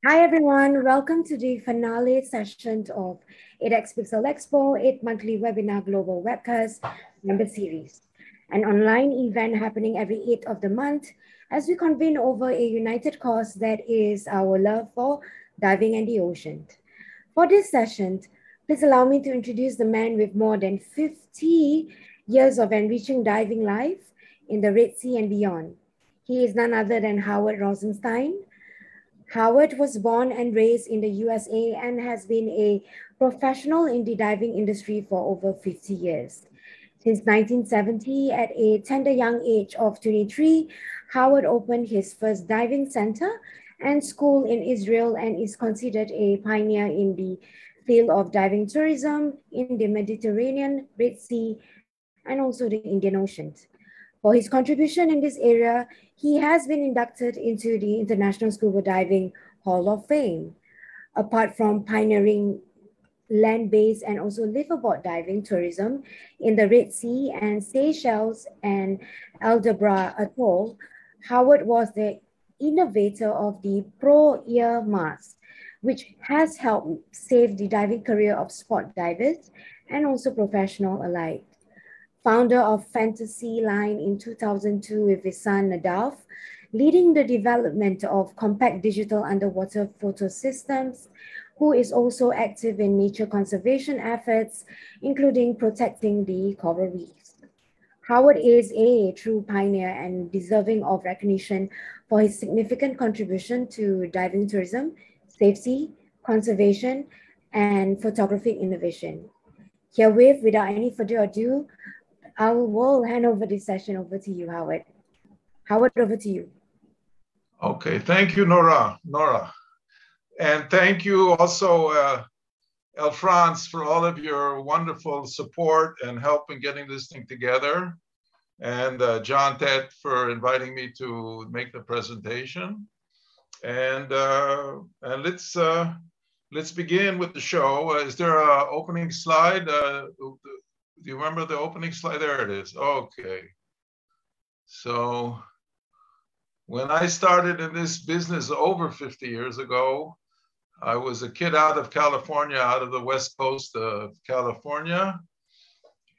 Hi everyone, welcome to the finale session of edX Pixel Expo, 8 monthly webinar global webcast member series, an online event happening every 8th of the month as we convene over a united cause that is our love for diving and the ocean. For this session, please allow me to introduce the man with more than 50 years of enriching diving life in the Red Sea and beyond. He is none other than Howard Rosenstein. Howard was born and raised in the USA and has been a professional in the diving industry for over 50 years. Since 1970, at a tender young age of 23, Howard opened his first diving center and school in Israel and is considered a pioneer in the field of diving tourism in the Mediterranean, Red Sea, and also the Indian Oceans. For his contribution in this area, he has been inducted into the International Scuba Diving Hall of Fame. Apart from pioneering land-based and also liveaboard diving tourism in the Red Sea and Seychelles and Aldabra Atoll, Howard was the innovator of the Pro Ear Mask, which has helped save the diving career of sport divers and also professional alike. Founder of Fantasy Line in 2002 with his son Nadav, leading the development of compact digital underwater photo systems, who is also active in nature conservation efforts, including protecting the coral reefs. Howard is a true pioneer and deserving of recognition for his significant contribution to diving tourism, safety, conservation, and photographic innovation. Herewith, without any further ado, I will hand over this session over to you, Howard. Howard, over to you. Okay, thank you, Nora. And thank you also, Elfrance, for all of your wonderful support and help in getting this thing together. And John Tet for inviting me to make the presentation. And let's begin with the show. Is there an opening slide? Do you remember the opening slide? There it is. Okay. So when I started in this business over 50 years ago, I was a kid out of California, out of the West Coast of California.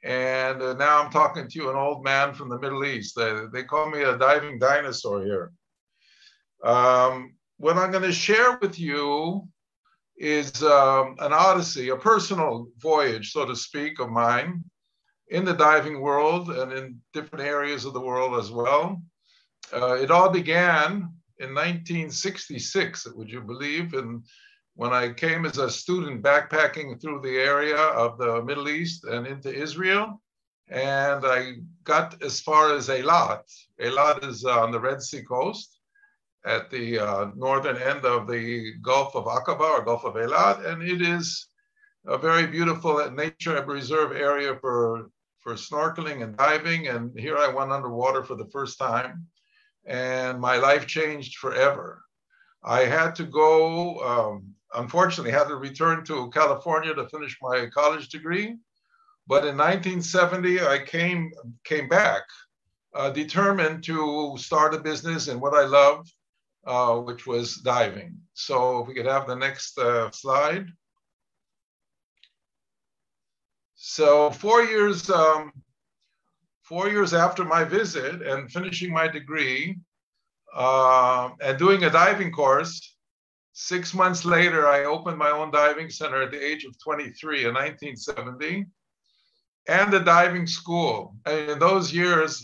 And now I'm talking to you, an old man from the Middle East. They call me a diving dinosaur here. What I'm going to share with you is an odyssey, a personal voyage, so to speak, of mine in the diving world and in different areas of the world as well. It all began in 1966, would you believe? And when I came as a student backpacking through the area of the Middle East and into Israel, and I got as far as Eilat. Eilat is on the Red Sea coast at the northern end of the Gulf of Aqaba or Gulf of Eilat, and it is a very beautiful nature reserve area for snorkeling and diving. And here I went underwater for the first time, and my life changed forever. I had to go, unfortunately, had to return to California to finish my college degree. But in 1970, I came back, determined to start a business in what I love, which was diving. So if we could have the next slide. So 4 years after my visit and finishing my degree and doing a diving course, 6 months later, I opened my own diving center at the age of 23 in 1970, and a diving school. And in those years,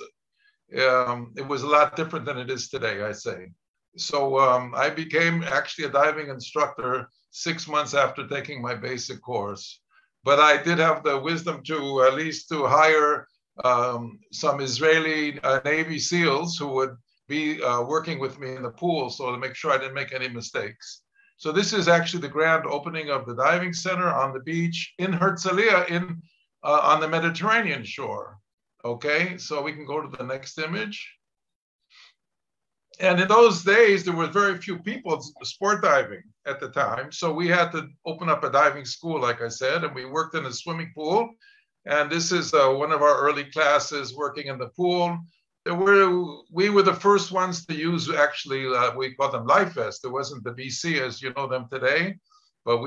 it was a lot different than it is today, I say. So I became actually a diving instructor 6 months after taking my basic course. But I did have the wisdom to at least to hire some Israeli Navy SEALs who would be working with me in the pool, so to make sure I didn't make any mistakes. So this is actually the grand opening of the diving center on the beach in Herzliya on the Mediterranean shore. Okay, so we can go to the next image. And in those days, there were very few people sport diving at the time. So we had to open up a diving school, like I said, and we worked in a swimming pool. And this is one of our early classes working in the pool. we were the first ones to use, actually, we call them life vests. There wasn't the BC as you know them today, but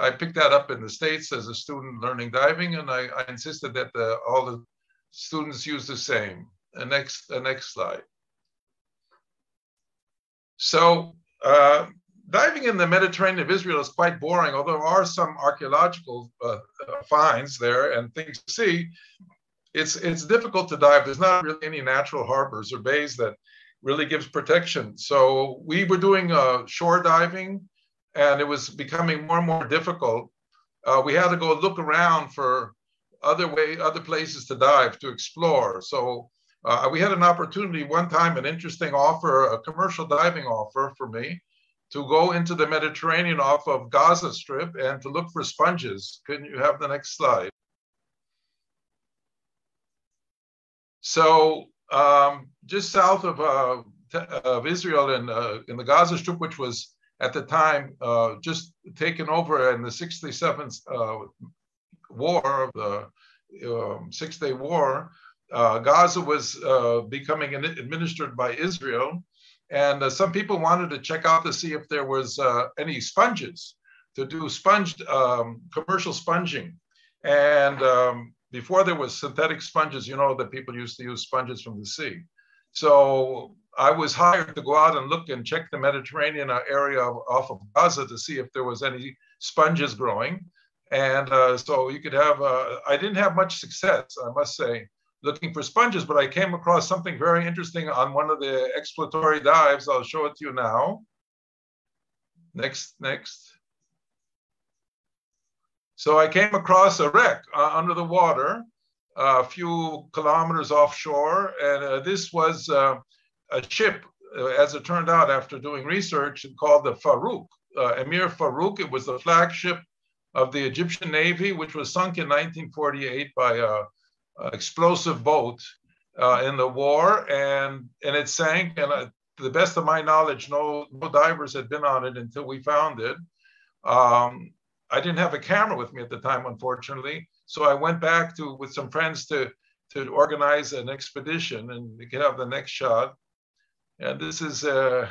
I picked that up in the States as a student learning diving, and I insisted that all the students use the same. The next slide. So diving in the Mediterranean of Israel is quite boring, although there are some archaeological finds there and things to see. It's difficult to dive. There's not really any natural harbors or bays that really gives protection. So we were doing shore diving, and it was becoming more and more difficult. We had to go look around for other places to dive, to explore. So we had an opportunity one time, an interesting offer, a commercial diving offer for me, to go into the Mediterranean off of Gaza Strip and to look for sponges. Can you have the next slide? So just south of Israel in the Gaza Strip, which was at the time just taken over in the 67th war, the Six-Day War, Gaza was becoming administered by Israel. And some people wanted to check out to see if there was any sponges to do commercial sponging. And before there was synthetic sponges, you know that people used to use sponges from the sea. So I was hired to go out and look and check the Mediterranean area off of Gaza to see if there was any sponges growing. And so you could have, I didn't have much success, I must say, looking for sponges, but I came across something very interesting on one of the exploratory dives. I'll show it to you now. Next. So I came across a wreck under the water, a few kilometers offshore, and this was a ship, as it turned out after doing research, called the Farouk, Emir Farouk. It was the flagship of the Egyptian Navy, which was sunk in 1948 by an explosive boat in the war, and it sank. And to the best of my knowledge, no divers had been on it until we found it. I didn't have a camera with me at the time, unfortunately. So I went back with some friends to organize an expedition, and we can have the next shot. And this is in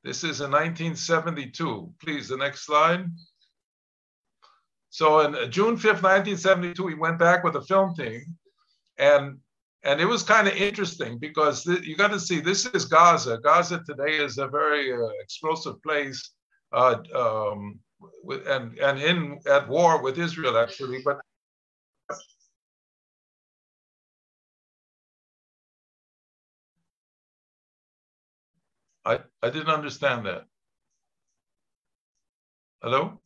1972. Please, the next slide. So on June 5th, 1972, we went back with a film team, and it was kind of interesting because you got to see, this is Gaza. Gaza today is a very explosive place. And at war with Israel, actually. But I didn't understand that. Hello?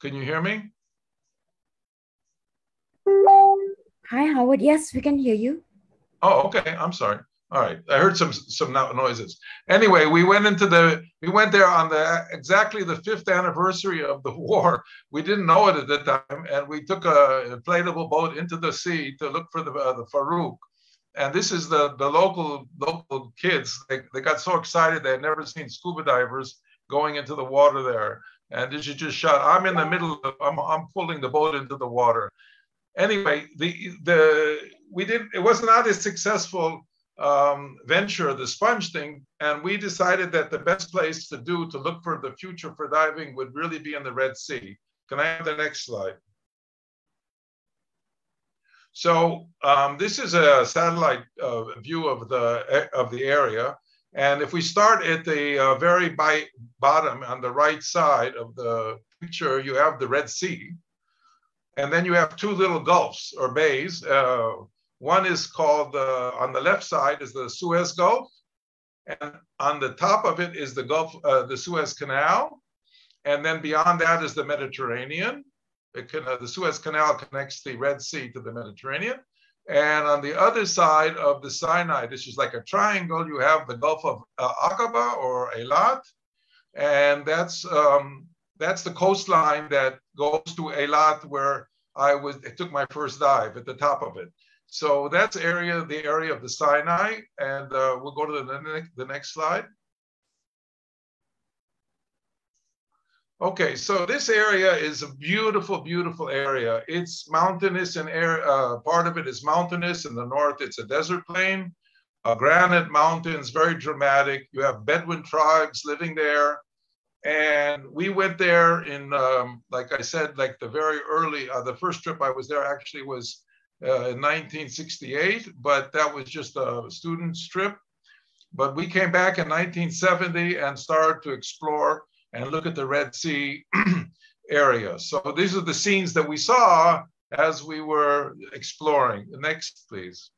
Can you hear me? Hi, Howard. Yes, we can hear you. Oh, okay. I'm sorry. All right, I heard some noises. Anyway, we went there on exactly the 5th anniversary of the war. We didn't know it at the time, and we took a inflatable boat into the sea to look for the Farouk. And this is the local kids. They got so excited they had never seen scuba divers going into the water there. And this is just shot. I'm in the middle of, I'm pulling the boat into the water. Anyway, it was not as successful venture, the sponge thing, and we decided that the best place to look for the future for diving would really be in the Red Sea. Can I have the next slide? So this is a satellite view of the area, and if we start at the very bottom on the right side of the picture, you have the Red Sea, and then you have two little gulfs or bays. One is called, on the left side is the Suez Gulf, and on the top of it is the the Suez Canal, and then beyond that is the Mediterranean. The Suez Canal connects the Red Sea to the Mediterranean, and on the other side of the Sinai, this is like a triangle, you have the Gulf of Aqaba or Eilat, and that's the coastline that goes to Eilat, where I took my first dive at the top of it. So that's the area of the Sinai, and we'll go to the next slide. Okay, so this area is a beautiful, beautiful area. It's mountainous and part of it is mountainous. In the north, it's a desert plain, granite mountains, very dramatic. You have Bedouin tribes living there. And we went there in, like I said, like the very early, the first trip I was there actually was in 1968, but that was just a student's trip. But we came back in 1970 and started to explore and look at the Red Sea area. So these are the scenes that we saw as we were exploring. Next, please.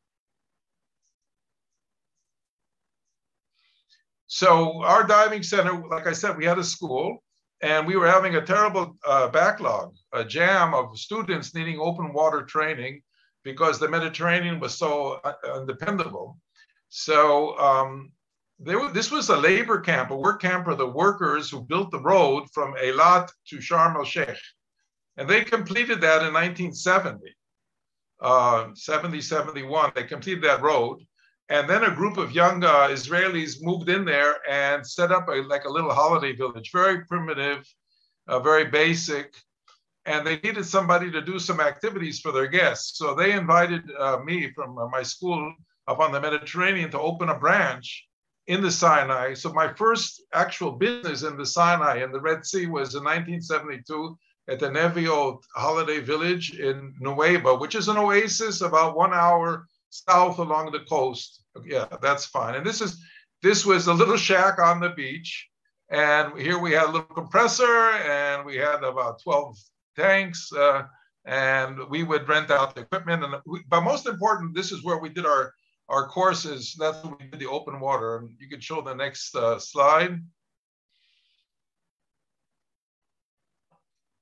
So our diving center, like I said, we had a school and we were having a terrible backlog, a jam of students needing open water training because the Mediterranean was so undependable. So this was a labor camp, a work camp for the workers who built the road from Eilat to Sharm el-Sheikh. And they completed that in 1970, 71, they completed that road. And then a group of young Israelis moved in there and set up like a little holiday village, very primitive, very basic. And they needed somebody to do some activities for their guests. So they invited me from my school up on the Mediterranean to open a branch in the Sinai. So my first actual business in the Sinai and the Red Sea was in 1972 at the Neviot Holiday Village in Nuweiba, which is an oasis about 1 hour south along the coast. Yeah, that's fine. And this was a little shack on the beach. And here we had a little compressor and we had about 12 tanks and we would rent out the equipment. But most important, this is where we did our courses. That's when we did the open water. And you can show the next slide.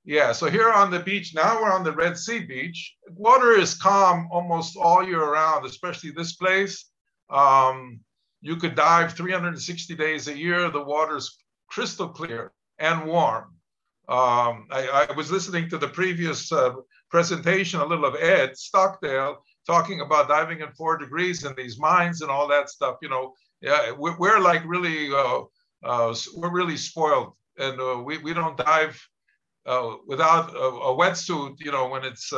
Yeah, so here on the beach, now we're on the Red Sea beach. Water is calm almost all year round, especially this place. You could dive 360 days a year. The water's crystal clear and warm. I was listening to the previous presentation, a little of Ed Stockdale, talking about diving in 4 degrees in these mines and all that stuff. You know, yeah, we're like really, we're really spoiled, and we don't dive without a wetsuit. You know, when it's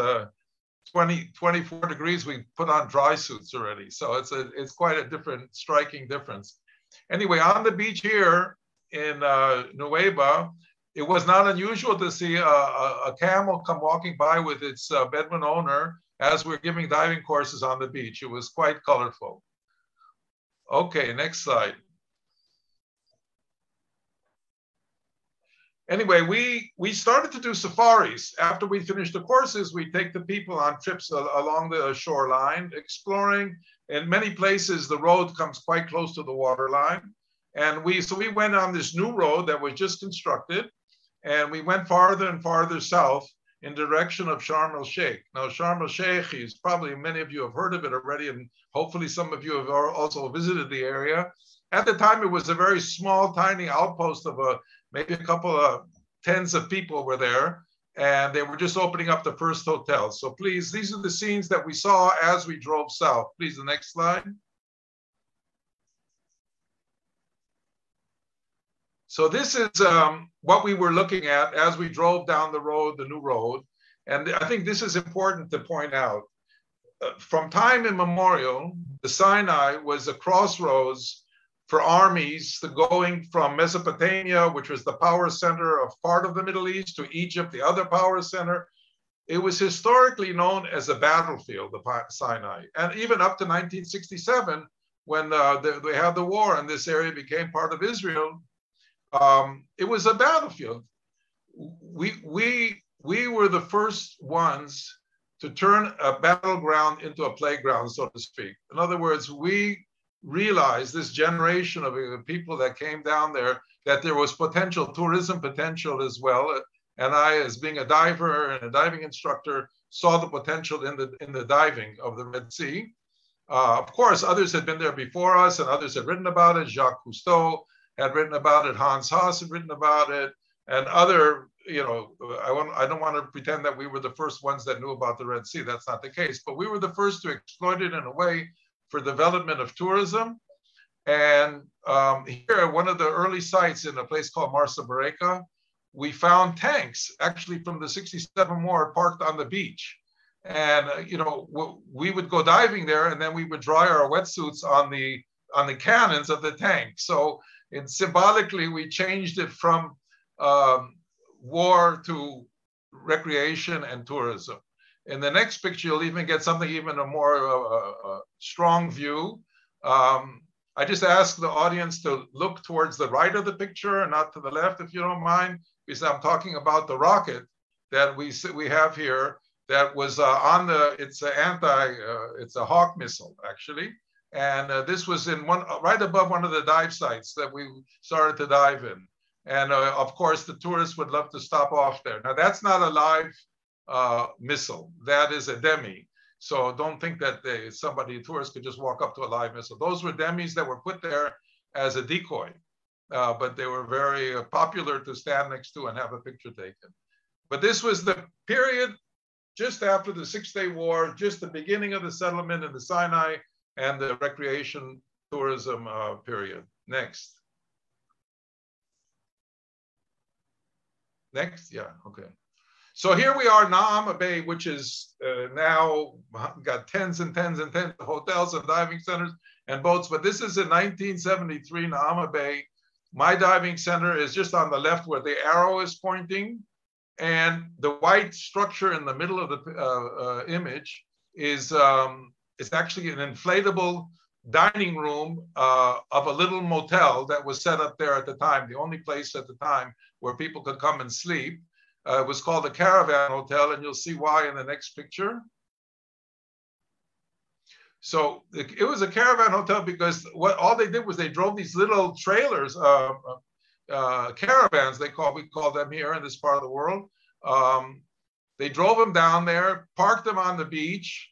24 degrees, we put on dry suits already. So it's quite a different, striking difference. Anyway, on the beach here in Nuweiba, it was not unusual to see a camel come walking by with its Bedouin owner as we're giving diving courses on the beach. It was quite colorful. Okay, next slide. Anyway, we started to do safaris. After we finished the courses, we take the people on trips along the shoreline, exploring. In many places, the road comes quite close to the waterline. And so we went on this new road that was just constructed, and we went farther and farther south in direction of Sharm el-Sheikh. Now, Sharm el-Sheikh is probably, many of you have heard of it already, and hopefully some of you have also visited the area. At the time, it was a very small, tiny outpost of maybe a couple of tens of people were there, and they were just opening up the first hotel. So please, these are the scenes that we saw as we drove south. Please, the next slide. So this is what we were looking at as we drove down the road, the new road. And I think this is important to point out. From time immemorial, the Sinai was a crossroads for armies going from Mesopotamia, which was the power center of part of the Middle East, to Egypt, the other power center. It was historically known as a battlefield, the Sinai. And even up to 1967, when they had the war and this area became part of Israel, it was a battlefield. We were the first ones to turn a battleground into a playground, so to speak. In other words, we realized, this generation of people that came down there, that there was potential, tourism potential as well. And I, as being a diver and a diving instructor, saw the potential in the diving of the Red Sea. Of course, others had been there before us, and others had written about it. Jacques Cousteau had written about it, Hans Haas had written about it, and other, you know, I don't want to pretend that we were the first ones that knew about the Red Sea. That's not the case, but we were the first to exploit it in a way for development of tourism. And here, one of the early sites in a place called Marsa Bereka, we found tanks actually from the 67 war parked on the beach. And, you know, we would go diving there and then we would dry our wetsuits on the cannons of the tank. So symbolically, we changed it from war to recreation and tourism. In the next picture, you'll even get something even a more strong view. I just ask the audience to look towards the right of the picture and not to the left, if you don't mind, because I'm talking about the rocket that we have here that was on the, it's a Hawk missile, actually. And this was in right above one of the dive sites that we started to dive in. And of course, the tourists would love to stop off there. Now, that's not a live missile. That is a demi. So don't think that a tourist could just walk up to a live missile. Those were demis that were put there as a decoy, but they were very popular to stand next to and have a picture taken. But this was the period just after the Six-Day War, just the beginning of the settlement in the Sinai and the recreation tourism period. Next. Next, yeah, okay. So here we are, Naama Bay, which is now got tens and tens and tens of hotels and diving centers and boats. But this is in 1973, Naama Bay. My diving center is just on the left where the arrow is pointing. And the white structure in the middle of the image is actually an inflatable dining room of a little motel that was set up there at the time, the only place at the time where people could come and sleep. It was called the Caravan Hotel, and you'll see why in the next picture. So it was a caravan hotel because all they did was they drove these little trailers, caravans, we call them here in this part of the world. They drove them down there, parked them on the beach,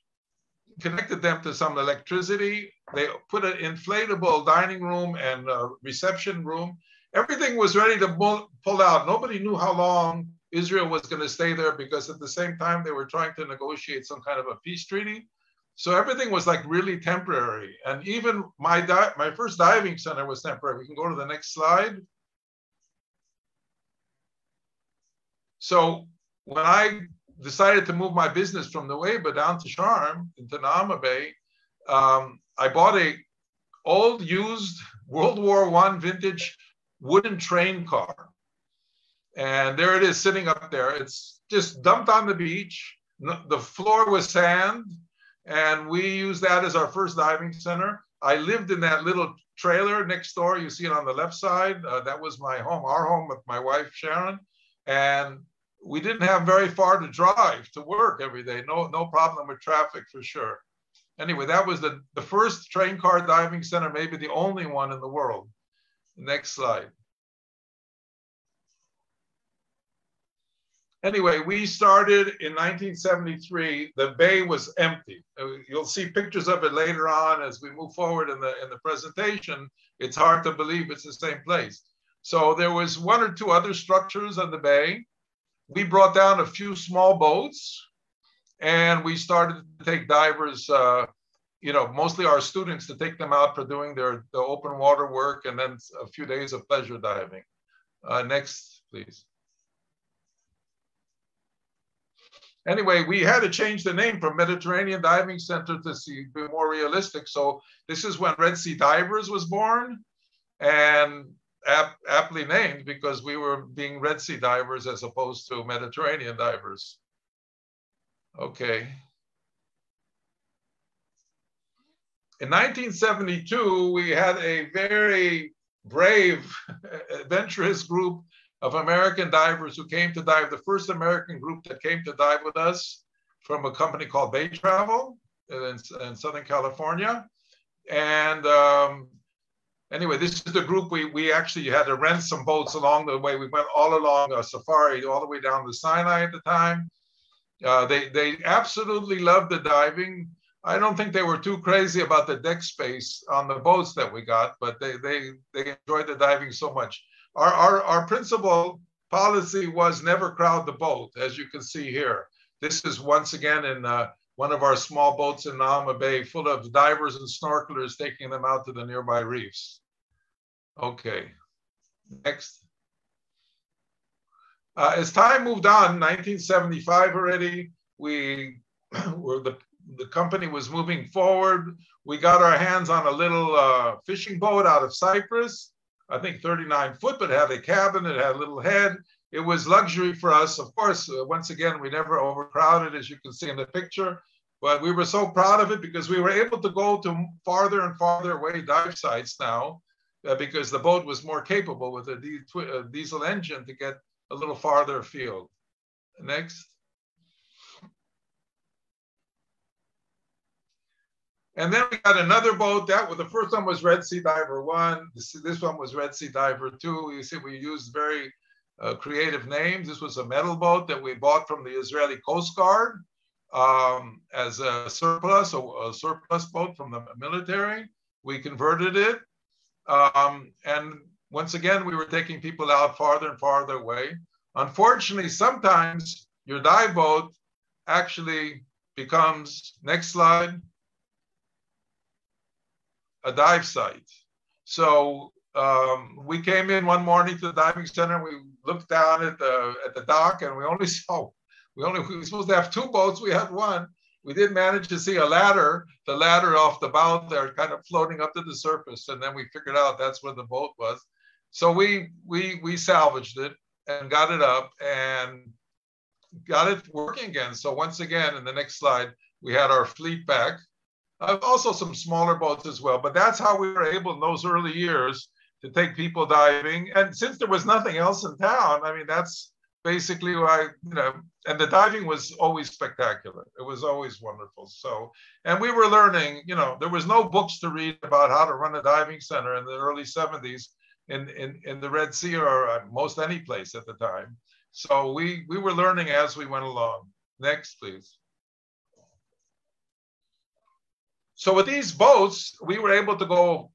connected them to some electricity. They put an inflatable dining room and reception room. Everything was ready to pull out. Nobody knew how long Israel was going to stay there because at the same time they were trying to negotiate some kind of a peace treaty. So everything was like really temporary. And even my first diving center was temporary. We can go to the next slide. So when I decided to move my business from Nuweiba down to Sharm, into Naama Bay, I bought a old used World War I vintage wooden train car. And there it is sitting up there. It's just dumped on the beach. The floor was sand. And we used that as our first diving center. I lived in that little trailer next door. You see it on the left side. That was my home, our home with my wife, Sharon. And we didn't have very far to drive to work every day. No problem with traffic for sure. Anyway, that was the first train car diving center, maybe the only one in the world. Next slide. Anyway, we started in 1973. The bay was empty. You'll see pictures of it later on as we move forward in the presentation. It's hard to believe it's the same place. So there was one or two other structures on the bay. We brought down a few small boats and we started to take divers, mostly our students, to take them out for doing the open water work and then a few days of pleasure diving. Next, please. Anyway, we had to change the name from Mediterranean Diving Center to be more realistic. So this is when Red Sea Divers was born, and aptly named because we were being Red Sea divers as opposed to Mediterranean divers. Okay. In 1972, we had a very brave, adventurous group of American divers who came to dive. The first American group that came to dive with us from a company called Bay Travel in Southern California. And anyway, this is the group we actually had to rent some boats along the way. We went all along a safari, all the way down the Sinai at the time. They absolutely loved the diving. I don't think they were too crazy about the deck space on the boats that we got, but they enjoyed the diving so much. Our principal policy was never crowd the boat, as you can see here. This is once again in one of our small boats in Naama Bay, full of divers and snorkelers taking them out to the nearby reefs. Okay, next. As time moved on, 1975 already, we were the company was moving forward. We got our hands on a little fishing boat out of Cyprus, I think 39 foot, but it had a cabin, it had a little head. It was luxury for us. Of course, once again, we never overcrowded, as you can see in the picture, but we were so proud of it because we were able to go to farther and farther away dive sites now because the boat was more capable with a diesel engine to get a little farther afield. Next. And then we got another boat. The first one was Red Sea Diver 1. This one was Red Sea Diver 2. You see, we used very creative names. This was a metal boat that we bought from the Israeli Coast Guard as a surplus boat from the military. We converted it. And once again, we were taking people out farther and farther away. Unfortunately, sometimes your dive boat actually becomes, next slide, a dive site. So we came in one morning to the diving center and we looked down at the dock and we were supposed to have two boats, we had one. We did manage to see a ladder, the ladder off the bow there kind of floating up to the surface. And then we figured out that's where the boat was. So we salvaged it and got it up and got it working again. So once again, in the next slide, we had our fleet back. Also some smaller boats as well, but that's how we were able in those early years to take people diving. And since there was nothing else in town, I mean, that's basically why, and the diving was always spectacular. It was always wonderful. So, and we were learning, there was no books to read about how to run a diving center in the early 70s in the Red Sea or most any place at the time. So we were learning as we went along. Next, please. So with these boats, we were able to go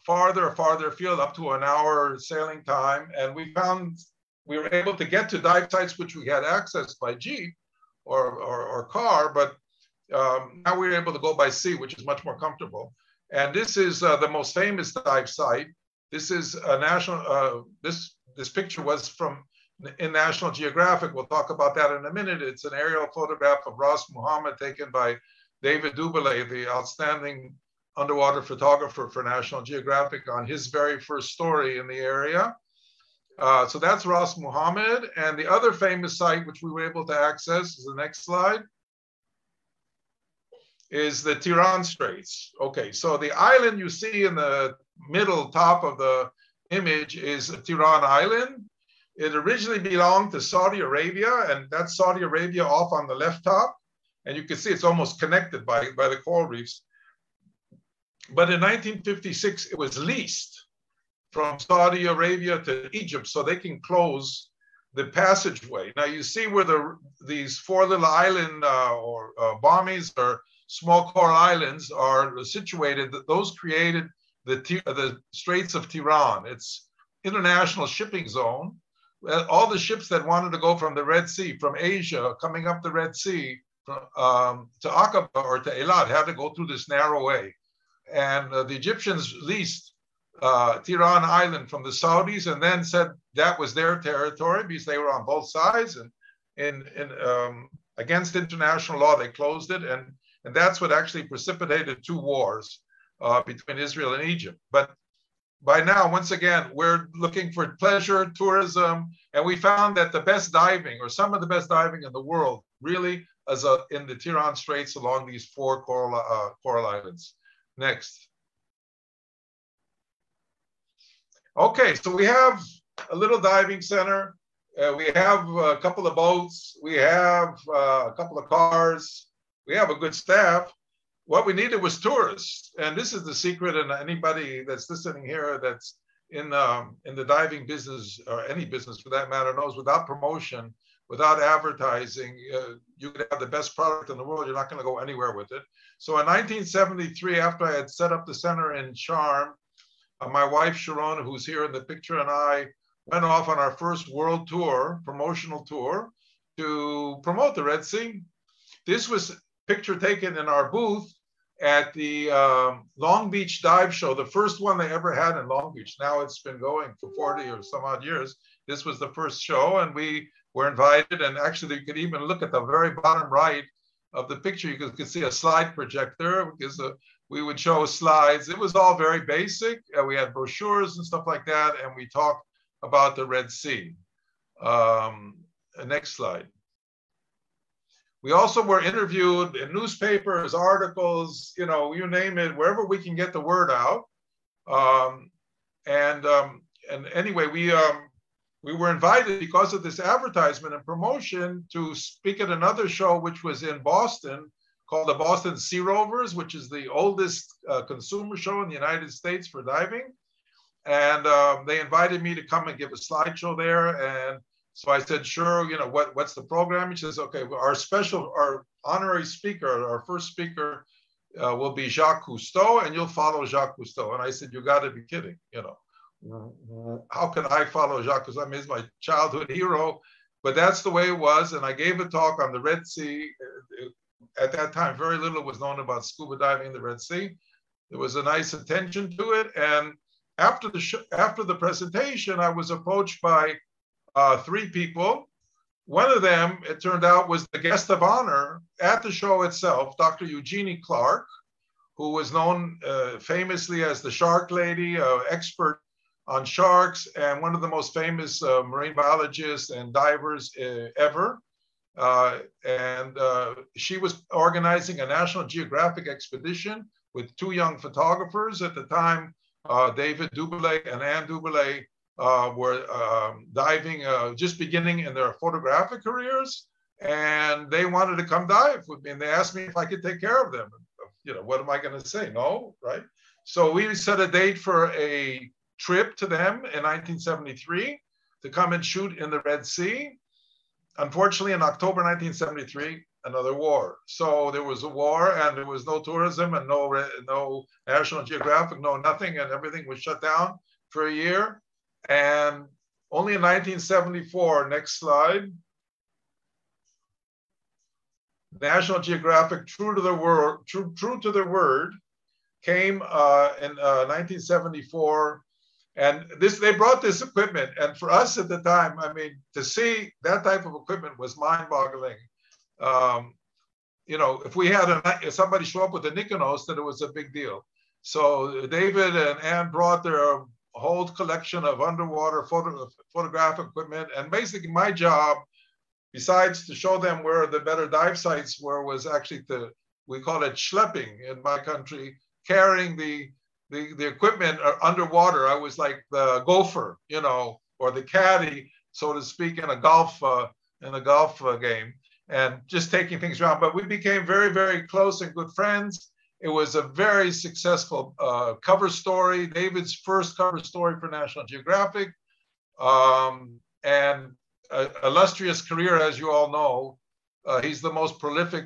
farther afield up to an hour sailing time. And we found we were able to get to dive sites, which we had access by Jeep or car, but now we're able to go by sea, which is much more comfortable. And this is the most famous dive site. This is a national, this picture was in National Geographic. We'll talk about that in a minute. It's an aerial photograph of Ras Muhammad taken by David Dubélé, the outstanding underwater photographer for National Geographic, on his very first story in the area. So that's Ras Muhammad. And the other famous site, which we were able to access, is the next slide, is the Tiran Straits. Okay, so the island you see in the middle top of the image is Tiran Island. It originally belonged to Saudi Arabia, and that's Saudi Arabia off on the left top. And you can see it's almost connected by the coral reefs. But in 1956, it was leased from Saudi Arabia to Egypt so they can close the passageway. Now you see where these four little island or Bamis or small coral islands are situated. Those created the Straits of Tiran. It's international shipping zone. All the ships that wanted to go from the Red Sea, from Asia, coming up the Red Sea, to Aqaba or to Eilat had to go through this narrow way. And the Egyptians leased Tiran Island from the Saudis and then said that was their territory because they were on both sides. And against international law, they closed it. And that's what actually precipitated two wars between Israel and Egypt. But by now, once again, we're looking for pleasure, tourism, and we found that the best diving, or some of the best diving in the world, really is in the Tiran Straits along these four coral islands. Next. Okay, so we have a little diving center. We have a couple of boats. We have a couple of cars. We have a good staff. What we needed was tourists. And this is the secret, and anybody that's listening here that's in the diving business, or any business for that matter, knows without promotion, without advertising, you could have the best product in the world. You're not going to go anywhere with it. So in 1973, after I had set up the center in Sharm, my wife, Sharon, who's here in the picture, and I went off on our first world tour, promotional tour, to promote the Red Sea. This was a picture taken in our booth at the Long Beach Dive Show, the first one they ever had in Long Beach. Now it's been going for 40 or some odd years. This was the first show, and we were invited. And actually, you could even look at the very bottom right of the picture. You could see a slide projector because we would show slides. It was all very basic. We had brochures and stuff like that, and we talked about the Red Sea. Next slide. We also were interviewed in newspapers, articles, you know, you name it, wherever we can get the word out. And anyway, we were invited because of this advertisement and promotion to speak at another show, which was in Boston, called the Boston Sea Rovers, which is the oldest consumer show in the United States for diving. And they invited me to come and give a slideshow there. And so I said, sure, you know, what's the program? He says, okay, well, our honorary speaker, our first speaker will be Jacques Cousteau, and you'll follow Jacques Cousteau. And I said, you got to be kidding, you know. How can I follow Jacques Cousteau? I mean, he's my childhood hero, but that's the way it was. And I gave a talk on the Red Sea. At that time, very little was known about scuba diving in the Red Sea. There was a nice attention to it. And after the presentation, I was approached by 3 people. One of them, it turned out, was the guest of honor at the show itself, Dr. Eugenie Clark, who was known famously as the Shark Lady, expert on sharks, and one of the most famous marine biologists and divers ever. She was organizing a National Geographic expedition with 2 young photographers at the time, David Duboulet and Anne Duboulet, were diving, just beginning in their photographic careers, and they wanted to come dive with me. And they asked me if I could take care of them. You know, what am I going to say? No, right? So we set a date for a trip to them in 1973 to come and shoot in the Red Sea. Unfortunately, in October 1973, another war. So there was a war, and there was no tourism and no National Geographic, no nothing, and everything was shut down for a year. And only in 1974, next slide, National Geographic, true to their word, came in 1974, and they brought this equipment. And for us at the time, I mean, to see that type of equipment was mind-boggling. You know, if somebody show up with a Nikonos, then it was a big deal. So David and Anne brought their whole collection of underwater photographic equipment. And basically my job, besides to show them where the better dive sites were, was actually we call it schlepping in my country, carrying the equipment underwater. I was like the gopher, you know, or the caddy, so to speak, in a golf game, and just taking things around. But we became very, very close and good friends. It was a very successful cover story, David's first cover story for National Geographic, and illustrious career, as you all know. He's the most prolific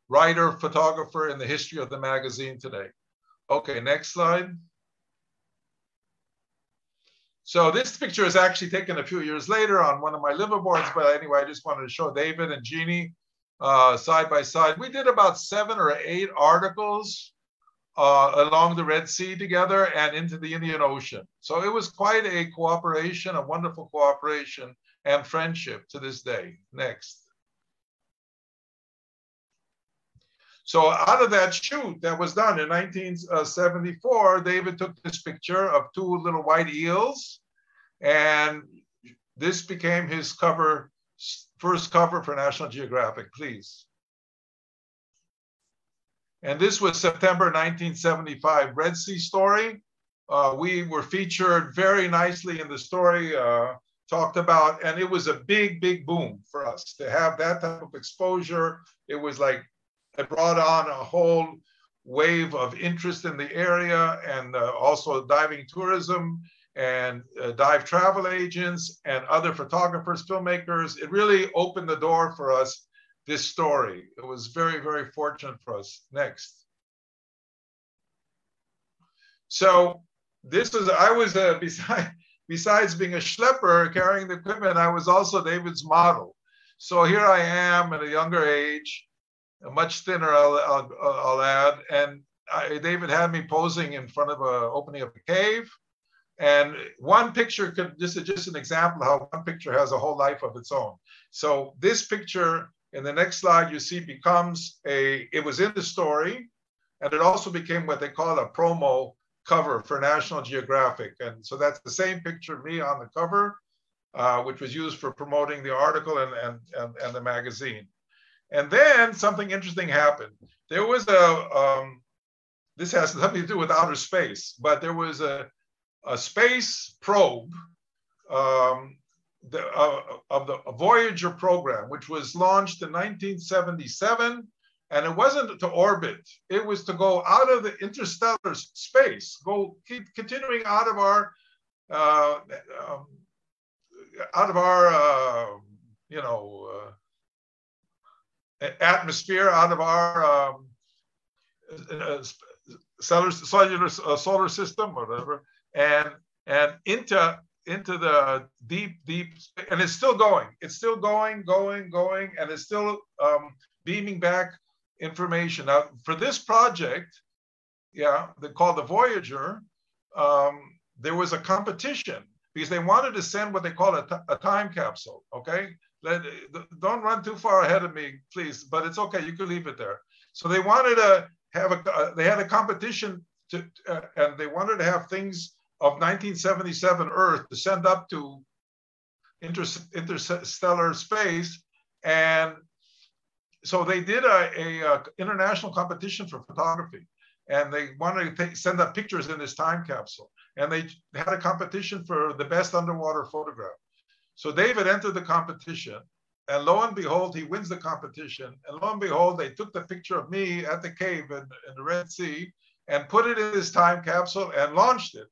writer, photographer in the history of the magazine today. Okay, next slide. So this picture is actually taken a few years later on one of my liveaboards, but anyway, I just wanted to show David and Jeannie side by side. We did about 7 or 8 articles along the Red Sea together and into the Indian Ocean. So it was quite a cooperation, a wonderful cooperation and friendship to this day. Next. So out of that shoot that was done in 1974, David took this picture of 2 little white eels, and this became his first cover for National Geographic, please. And this was September 1975 Red Sea story. We were featured very nicely in the story, talked about, and it was a big, big boom for us to have that type of exposure. It was like, it brought on a whole wave of interest in the area, and also diving tourism and dive travel agents and other photographers, filmmakers. It really opened the door for us, this story. It was very, very fortunate for us. Next. So this was, I was, besides being a schlepper carrying the equipment, I was also David's model. So here I am at a younger age, much thinner, I'll add. And David had me posing in front of a opening of a cave. And one picture could, this is just an example how one picture has a whole life of its own. So this picture in the next slide you see becomes it was in the story, and it also became what they call a promo cover for National Geographic. And so that's the same picture of me on the cover, which was used for promoting the article and the magazine. And then something interesting happened. There was this has nothing to do with outer space, but there was a space probe of the Voyager program, which was launched in 1977. And it wasn't to orbit, it was to go out of the interstellar space, keep continuing out of our atmosphere, out of our solar system, whatever, and into the deep, and it's still going. It's still going, and it's still beaming back information. Now, for this project, they called the Voyager, there was a competition because they wanted to send what they call a time capsule, okay? Don't run too far ahead of me, please, but it's okay, you can leave it there. So they wanted to have they had a competition and they wanted to have things of 1977 Earth to send up to interstellar space. And so they did a international competition for photography, and they wanted to send up pictures in this time capsule. And they had a competition for the best underwater photograph. So David entered the competition, and lo and behold, he wins the competition. And lo and behold, they took the picture of me at the cave in the Red Sea and put it in this time capsule and launched it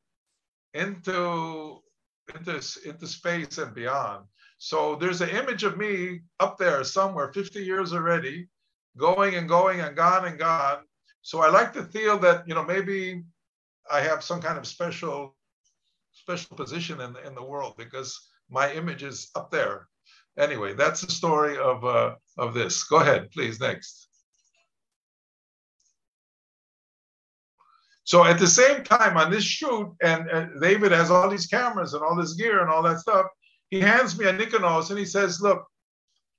into space and beyond. So there's an image of me up there somewhere, 50 years already, going and gone. So I like to feel that, maybe I have some kind of special position in the world because my image is up there. Anyway, that's the story of this. Go ahead, please, next. So at the same time on this shoot, and David has all these cameras and all this gear and all that stuff, he hands me a Nikonos and he says, look,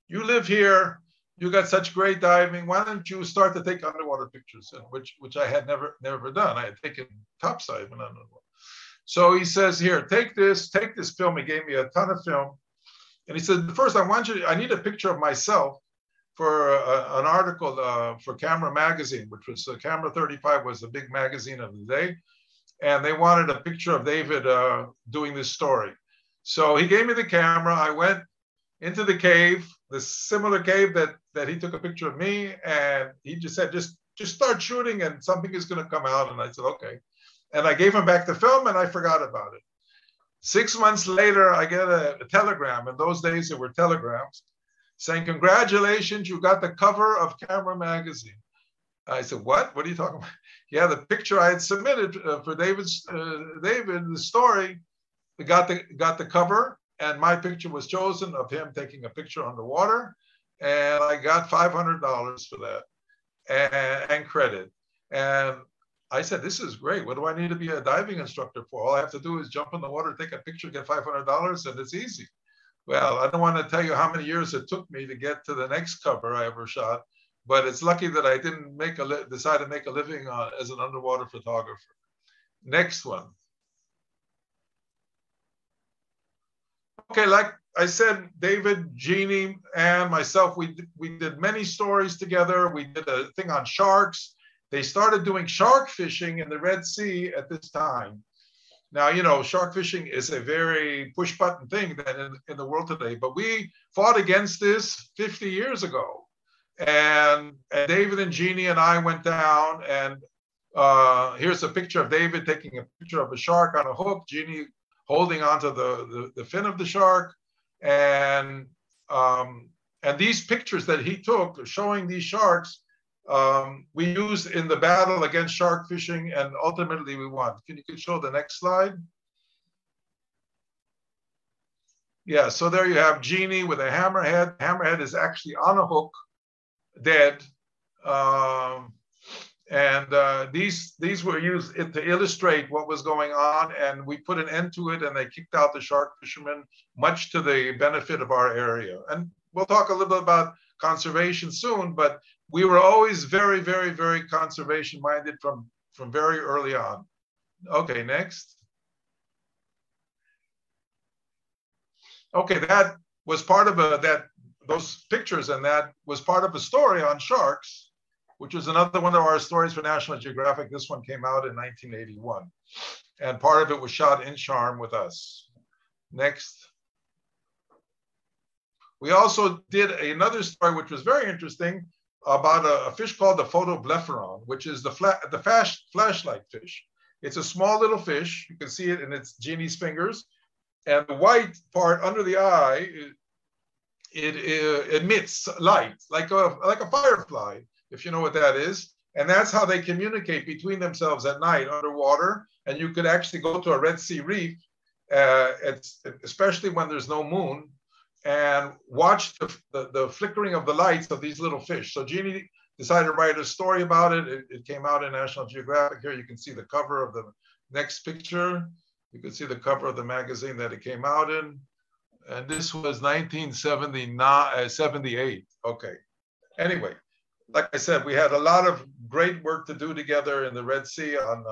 you live here, you got such great diving, why don't you start to take underwater pictures, which I had never done. I had taken topside when underwater. So he says, here, take this film. He gave me a ton of film. And he said, first, I need a picture of myself for an article for Camera Magazine, which was Camera 35 was the big magazine of the day. And they wanted a picture of David doing this story. So he gave me the camera. I went into the cave, the similar cave that he took a picture of me. And he just said, just start shooting and something is going to come out. And I said, okay. And I gave him back the film and I forgot about it. 6 months later, I get a telegram. In those days, there were telegrams saying, congratulations, you got the cover of Camera Magazine. I said, what? What are you talking about? Yeah, the picture I had submitted for David, the story, got the cover, and my picture was chosen of him taking a picture underwater, and I got $500 for that and credit. And I said, this is great. What do I need to be a diving instructor for? All I have to do is jump in the water, take a picture, get $500, and it's easy. Well, I don't want to tell you how many years it took me to get to the next cover I ever shot, but it's lucky that I didn't decide to make a living as an underwater photographer. Next one. Okay, like I said, David, Jeannie, and myself, we did many stories together. We did a thing on sharks. They started doing shark fishing in the Red Sea at this time. Now, shark fishing is a very push button thing in the world today, but we fought against this 50 years ago. And David and Jeannie and I went down, and here's a picture of David taking a picture of a shark on a hook, Jeannie holding onto the fin of the shark. And these pictures that he took showing these sharks, we used in the battle against shark fishing, and ultimately we won. Can you show the next slide? Yeah, so there you have Jeannie with a hammerhead. Hammerhead is actually on a hook, dead. These were used to illustrate what was going on, and we put an end to it, and they kicked out the shark fishermen, much to the benefit of our area. And we'll talk a little bit about conservation soon, but we were always very, very, very conservation minded from very early on. Okay, next. Okay, that was part of those pictures, and that was part of a story on sharks, which was another one of our stories for National Geographic. This one came out in 1981. And part of it was shot in Sharm with us. Next. We also did another story, which was very interesting, about a fish called the photoblepharon, which is the flashlight fish. It's a small little fish. You can see it in its genie's fingers. And the white part under the eye, it emits light like a firefly, if you know what that is. And that's how they communicate between themselves at night underwater. And you could actually go to a Red Sea reef, especially when there's no moon, and watch the flickering of the lights of these little fish. So Jeannie decided to write a story about it. It came out in National Geographic. Here you can see the cover of the next picture. You can see the cover of the magazine that it came out in. And this was 1978. Okay. Anyway, like I said, we had a lot of great work to do together in the Red Sea on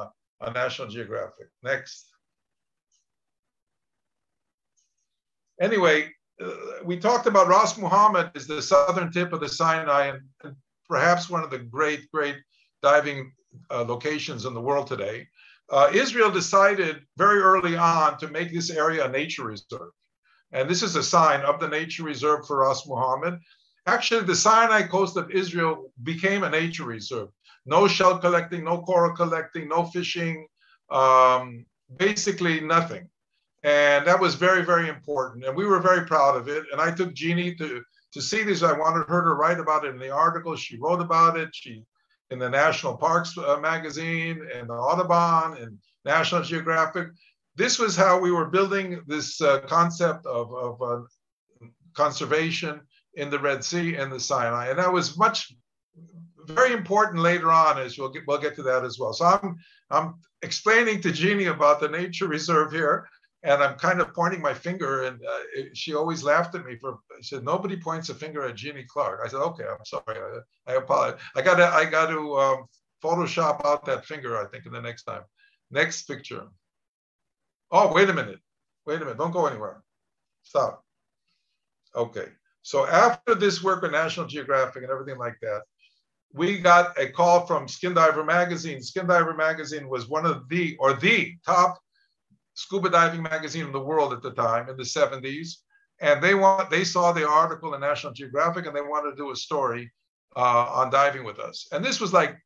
National Geographic. Next. Anyway, we talked about Ras Muhammad is the southern tip of the Sinai, and perhaps one of the great, great diving locations in the world today. Israel decided very early on to make this area a nature reserve. And this is a sign of the nature reserve for Ras Muhammad. Actually, the Sinai coast of Israel became a nature reserve. No shell collecting, no coral collecting, no fishing, basically nothing. And that was very, very important. And we were very proud of it. And I took Jeannie to see this. I wanted her to write about it in the article. She wrote about it. She in the National Parks magazine, and the Audubon, and National Geographic. This was how we were building this concept of conservation in the Red Sea and the Sinai. And that was very important later on, as we'll get to that as well. So I'm explaining to Jeannie about the nature reserve here, and I'm kind of pointing my finger, and she always laughed at me she said, nobody points a finger at Jeannie Clark. I said, okay, I'm sorry, I apologize. I got to Photoshop out that finger, I think, in the next time. Next picture. Oh, wait a minute, don't go anywhere. Stop. Okay, so after this work with National Geographic and everything like that, we got a call from Skin Diver Magazine. Skin Diver Magazine was one of the top scuba diving magazine in the world at the time, in the 70s. And they saw the article in National Geographic, and they wanted to do a story on diving with us. And this was like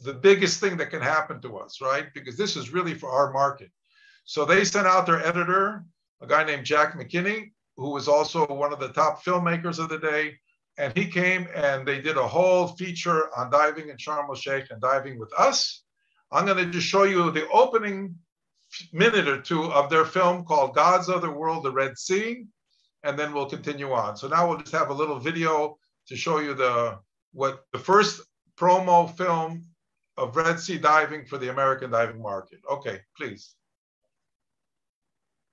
the biggest thing that can happen to us, right? Because this is really for our market. So they sent out their editor, a guy named Jack McKinney, who was also one of the top filmmakers of the day. And he came and they did a whole feature on diving in Sharm el-Sheikh and diving with us. I'm going to just show you the opening minute or two of their film called God's Other World, the Red Sea, and then we'll continue on. So now we'll just have a little video to show you the first promo film of Red Sea diving for the American diving market. Okay, please.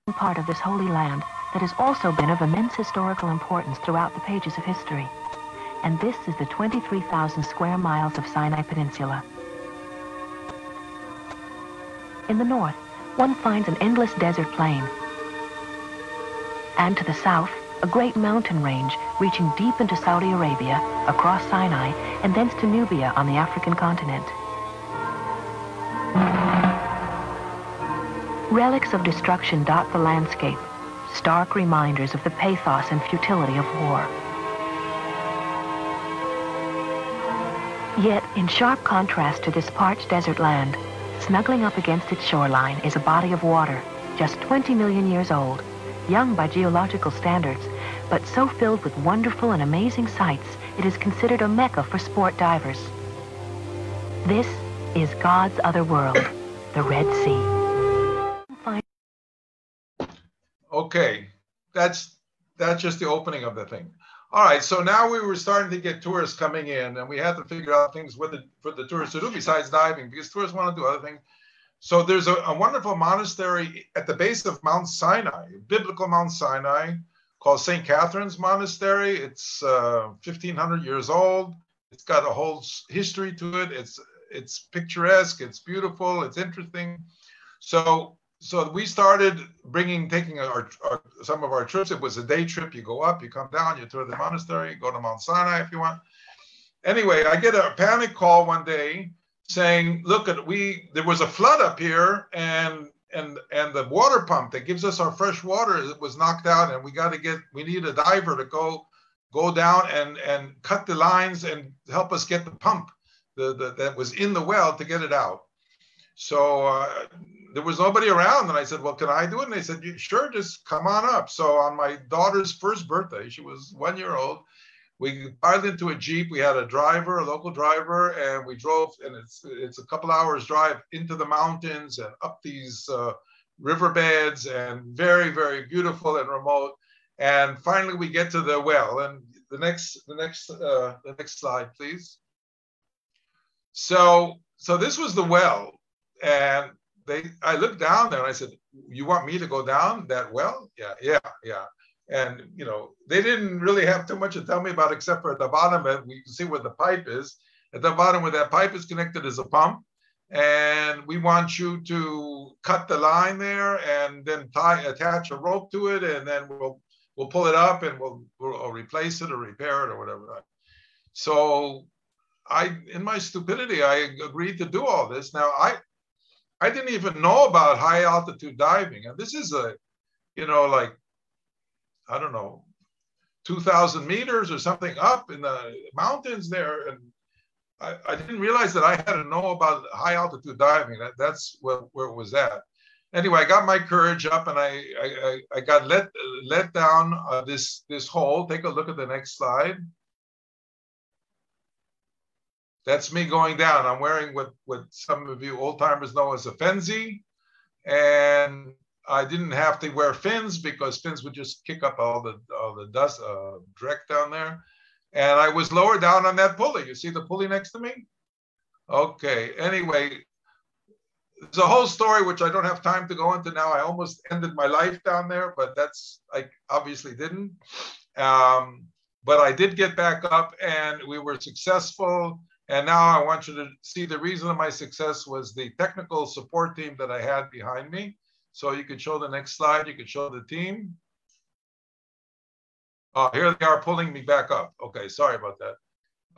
Part of this holy land that has also been of immense historical importance throughout the pages of history. And this is the 23,000 square miles of Sinai Peninsula. In the north, one finds an endless desert plain. And to the south, a great mountain range reaching deep into Saudi Arabia, across Sinai, and thence to Nubia on the African continent. Relics of destruction dot the landscape, stark reminders of the pathos and futility of war. Yet, in sharp contrast to this parched desert land, snuggling up against its shoreline is a body of water, just 20 million years old, young by geological standards, but so filled with wonderful and amazing sights, it is considered a mecca for sport divers. This is God's other world, the Red Sea. Okay, that's just the opening of the thing. All right, so now we were starting to get tourists coming in, and we had to figure out things for the tourists to do besides diving, because tourists want to do other things. So there's a wonderful monastery at the base of Mount Sinai, biblical Mount Sinai, called St. Catherine's Monastery. It's 1,500 years old. It's got a whole history to it. It's picturesque. It's beautiful. It's interesting. So we started taking some of our trips. It was a day trip. You go up, you come down, you tour the monastery, go to Mount Sinai if you want. Anyway, I get a panic call one day saying, look, there was a flood up here, and the water pump that gives us our fresh water was knocked out, and we need a diver to go down and cut the lines and help us get the pump that was in the well to get it out. So there was nobody around, and I said, well, can I do it? And they said, sure, just come on up. So on my daughter's first birthday, she was 1 year old, we piled into a Jeep. We had a local driver, and we drove, and it's a couple hours drive into the mountains and up these riverbeds, and very, very beautiful and remote. And finally we get to the well. And the next slide, please. So this was the well, and I looked down there and I said, you want me to go down that well? Yeah. And, they didn't really have too much to tell me about, except for at the bottom, we can see where the pipe is. At the bottom where that pipe is connected is a pump. And we want you to cut the line there and then attach a rope to it. And then we'll pull it up, and we'll replace it or repair it or whatever. So in my stupidity, I agreed to do all this. Now, I didn't even know about high altitude diving. And this is like, I don't know, 2,000 meters or something up in the mountains there. And I didn't realize that I had to know about high altitude diving. That's where it was at. Anyway, I got my courage up, and I got let down this hole. Take a look at the next slide. That's me going down. I'm wearing what some of you old timers know as a Fenzi, and I didn't have to wear fins because fins would just kick up all the dust, dreck down there. And I was lower down on that pulley. You see the pulley next to me? Okay. Anyway, there's a whole story which I don't have time to go into now. I almost ended my life down there, but I obviously didn't. But I did get back up, and we were successful. And now I want you to see the reason of my success was the technical support team that I had behind me. So you could show the next slide. You could show the team. Oh, here they are pulling me back up. Okay, sorry about that.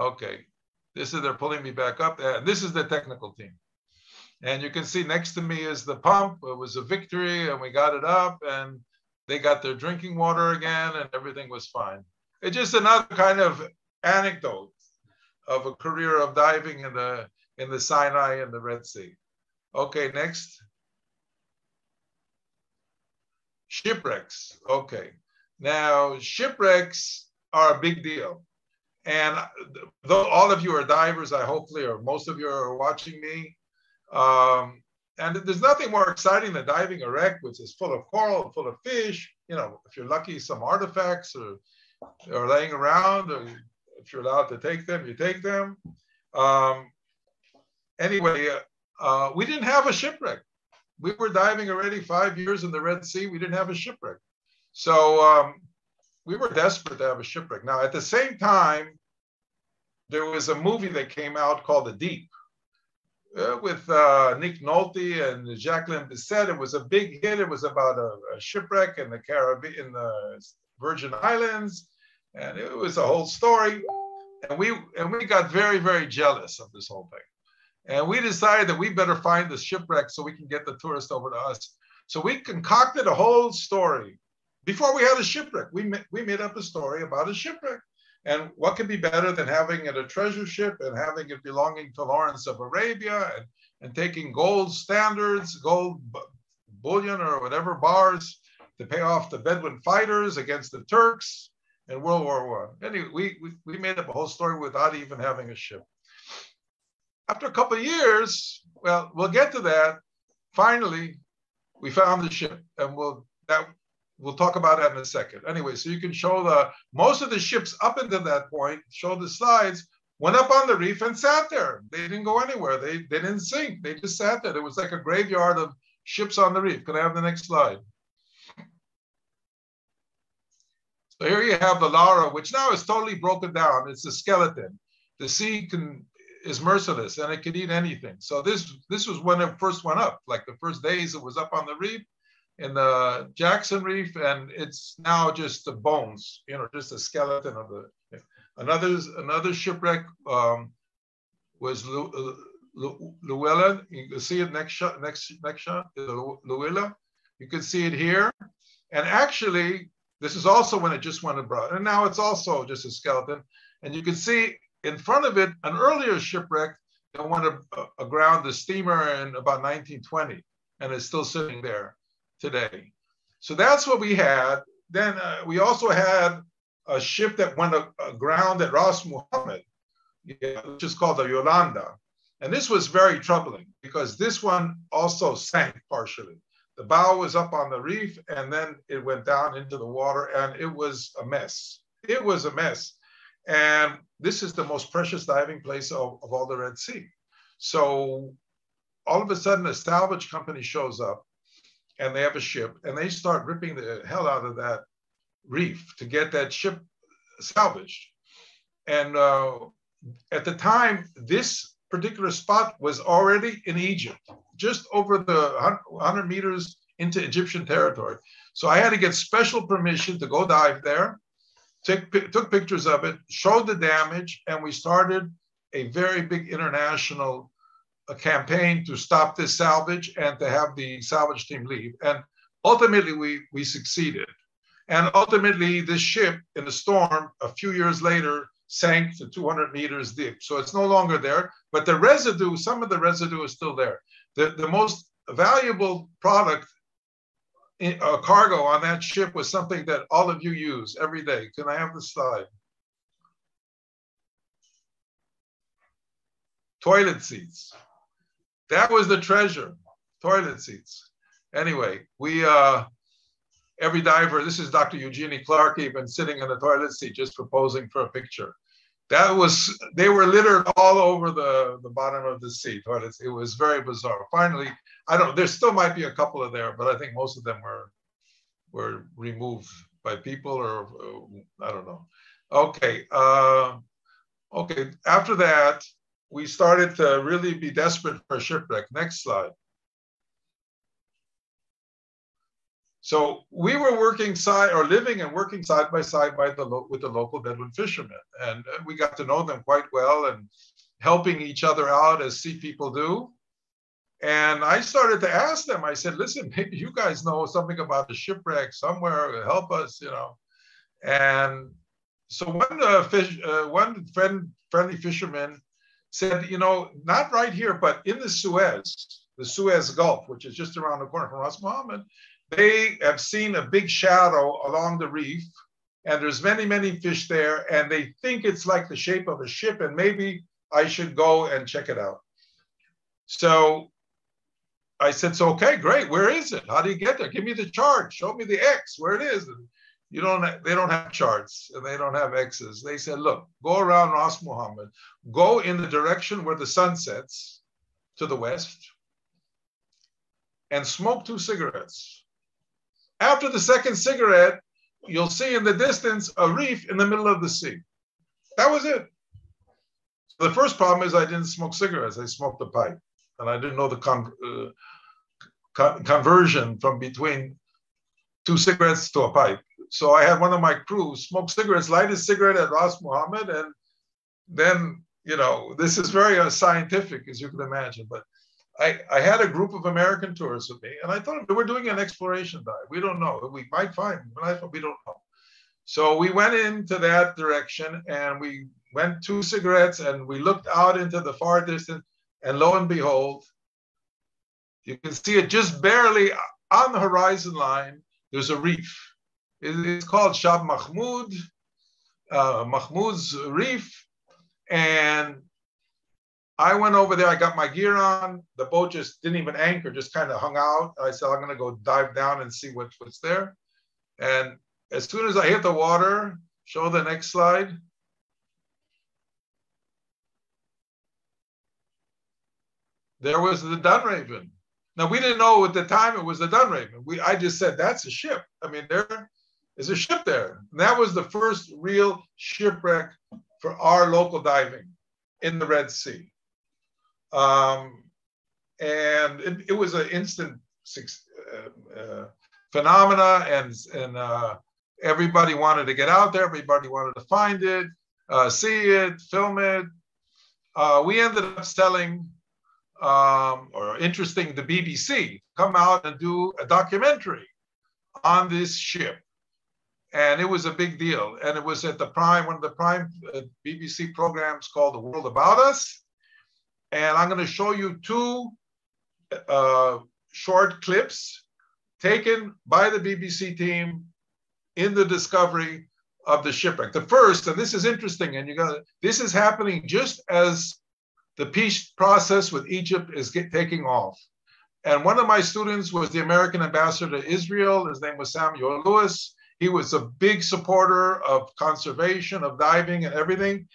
Okay, they're pulling me back up. This is the technical team. And you can see next to me is the pump. It was a victory, and we got it up, and they got their drinking water again, and everything was fine. It's just another kind of anecdote of a career of diving in the Sinai and the Red Sea. Okay, next. Shipwrecks. Okay. Now, shipwrecks are a big deal. And though all of you are divers, hopefully, or most of you are watching me. And there's nothing more exciting than diving a wreck, which is full of coral, full of fish. If you're lucky, some artifacts are laying around, or if you're allowed to take them, you take them. Anyway, we didn't have a shipwreck. We were diving already 5 years in the Red Sea. We didn't have a shipwreck. So we were desperate to have a shipwreck. Now, at the same time, there was a movie that came out called The Deep with Nick Nolte and Jacqueline Bisset. It was a big hit. It was about a shipwreck in the Caribbean, in the Virgin Islands. And it was a whole story. And we got very, very jealous of this whole thing. And we decided that we better find the shipwreck so we can get the tourists over to us. So we concocted a whole story. Before we had a shipwreck, we made up a story about a shipwreck. And what could be better than having it a treasure ship and having it belonging to Lawrence of Arabia and taking gold standards, gold bullion or whatever bars to pay off the Bedouin fighters against the Turks in World War I. Anyway, we made up a whole story without even having a ship. After a couple of years, well, we'll get to that. Finally, we found the ship, and We'll talk about that in a second. Anyway, so you can show most of the ships up into that point, show the slides, went up on the reef and sat there. They didn't go anywhere. They didn't sink. They just sat there. It was like a graveyard of ships on the reef. Can I have the next slide? So here you have the Lara, which now is totally broken down. It's a skeleton. The sea is merciless and it can eat anything. So this was when it first went up. Like the first days it was up on the reef in the Jackson Reef, and it's now just the bones, you know, just a skeleton of the. Another shipwreck was Luella. You can see it next shot. Luella. You can see it here, and actually, this is also when it just went abroad, and now it's also just a skeleton. And you can see in front of it an earlier shipwreck that went aground the steamer in about 1920, and it's still sitting there today. So that's what we had. Then we also had a ship that went aground at Ras Muhammad, which is called the Yolanda. And this was very troubling because this one also sank partially. The bow was up on the reef and then it went down into the water and it was a mess. It was a mess. And this is the most precious diving place of all the Red Sea. So all of a sudden a salvage company shows up and they have a ship and they start ripping the hell out of that reef to get that ship salvaged. And at the time, this particular spot was already in Egypt, just over the 100 meters into Egyptian territory. So I had to get special permission to go dive there, took pictures of it, showed the damage, and we started a very big international campaign to stop this salvage and to have the salvage team leave. And ultimately, we succeeded. And ultimately, this ship in the storm, a few years later, sank to 200 meters deep. So it's no longer there, but the residue, some of the residue is still there. The most valuable product, cargo on that ship was something that all of you use every day. Can I have the slide? Toilet seats. That was the treasure, toilet seats. Anyway, every diver, this is Dr. Eugenie Clark, even sitting in the toilet seat, just proposing for a picture. They were littered all over the bottom of the sea, toilets. It was very bizarre. Finally, there still might be a couple of there, but I think most of them were removed by people or I don't know. Okay, okay, after that, we started to really be desperate for a shipwreck. Next slide. So we were living and working side by side with the local Bedouin fishermen. And we got to know them quite well and helping each other out as sea people do. And I started to ask them, I said, listen, maybe you guys know something about a shipwreck somewhere, help us, you know. And so one friendly fisherman said, you know, not right here, but in the Suez Gulf, which is just around the corner from Ras Muhammad, they have seen a big shadow along the reef, and there's many, many fish there, and they think it's like the shape of a ship, and maybe I should go and check it out. So I said, so okay, great, where is it? How do you get there? Give me the chart, show me the X, where it is. And they don't have charts, and they don't have X's. They said, look, go around Ras Muhammad, go in the direction where the sun sets to the west, and smoke 2 cigarettes. After the second cigarette, you'll see in the distance a reef in the middle of the sea. That was it. So the first problem is I didn't smoke cigarettes. I smoked a pipe. And I didn't know the conversion from between 2 cigarettes to a pipe. So I had one of my crew smoke cigarettes, light a cigarette at Ras Muhammad. And then, you know, this is very scientific, as you can imagine. But I had a group of American tourists with me, and I thought we're doing an exploration dive. We don't know. We might find, we don't know. So we went into that direction, and we went 2 cigarettes, and we looked out into the far distance, and lo and behold, you can see it just barely on the horizon line. There's a reef. It's called Shab Mahmoud, Mahmoud's Reef, and I went over there, I got my gear on. The boat just didn't even anchor, just kind of hung out. I said, I'm gonna go dive down and see what's there. And as soon as I hit the water, show the next slide. There was the Dunraven. Now, we didn't know at the time it was the Dunraven. I just said, that's a ship. I mean, there is a ship there. And that was the first real shipwreck for our local diving in the Red Sea. And it was an instant phenomena, and everybody wanted to get out there. Everybody wanted to find it, see it, film it. We ended up selling or interesting the BBC come out and do a documentary on this ship. And it was a big deal. And it was at the prime, one of the prime BBC programs called The World About Us. And I'm going to show you two short clips taken by the BBC team in the discovery of the shipwreck. The first, and this is interesting, and this is happening just as the peace process with Egypt is taking off. And one of my students was the American ambassador to Israel. His name was Samuel Lewis. He was a big supporter of conservation, of diving and everything.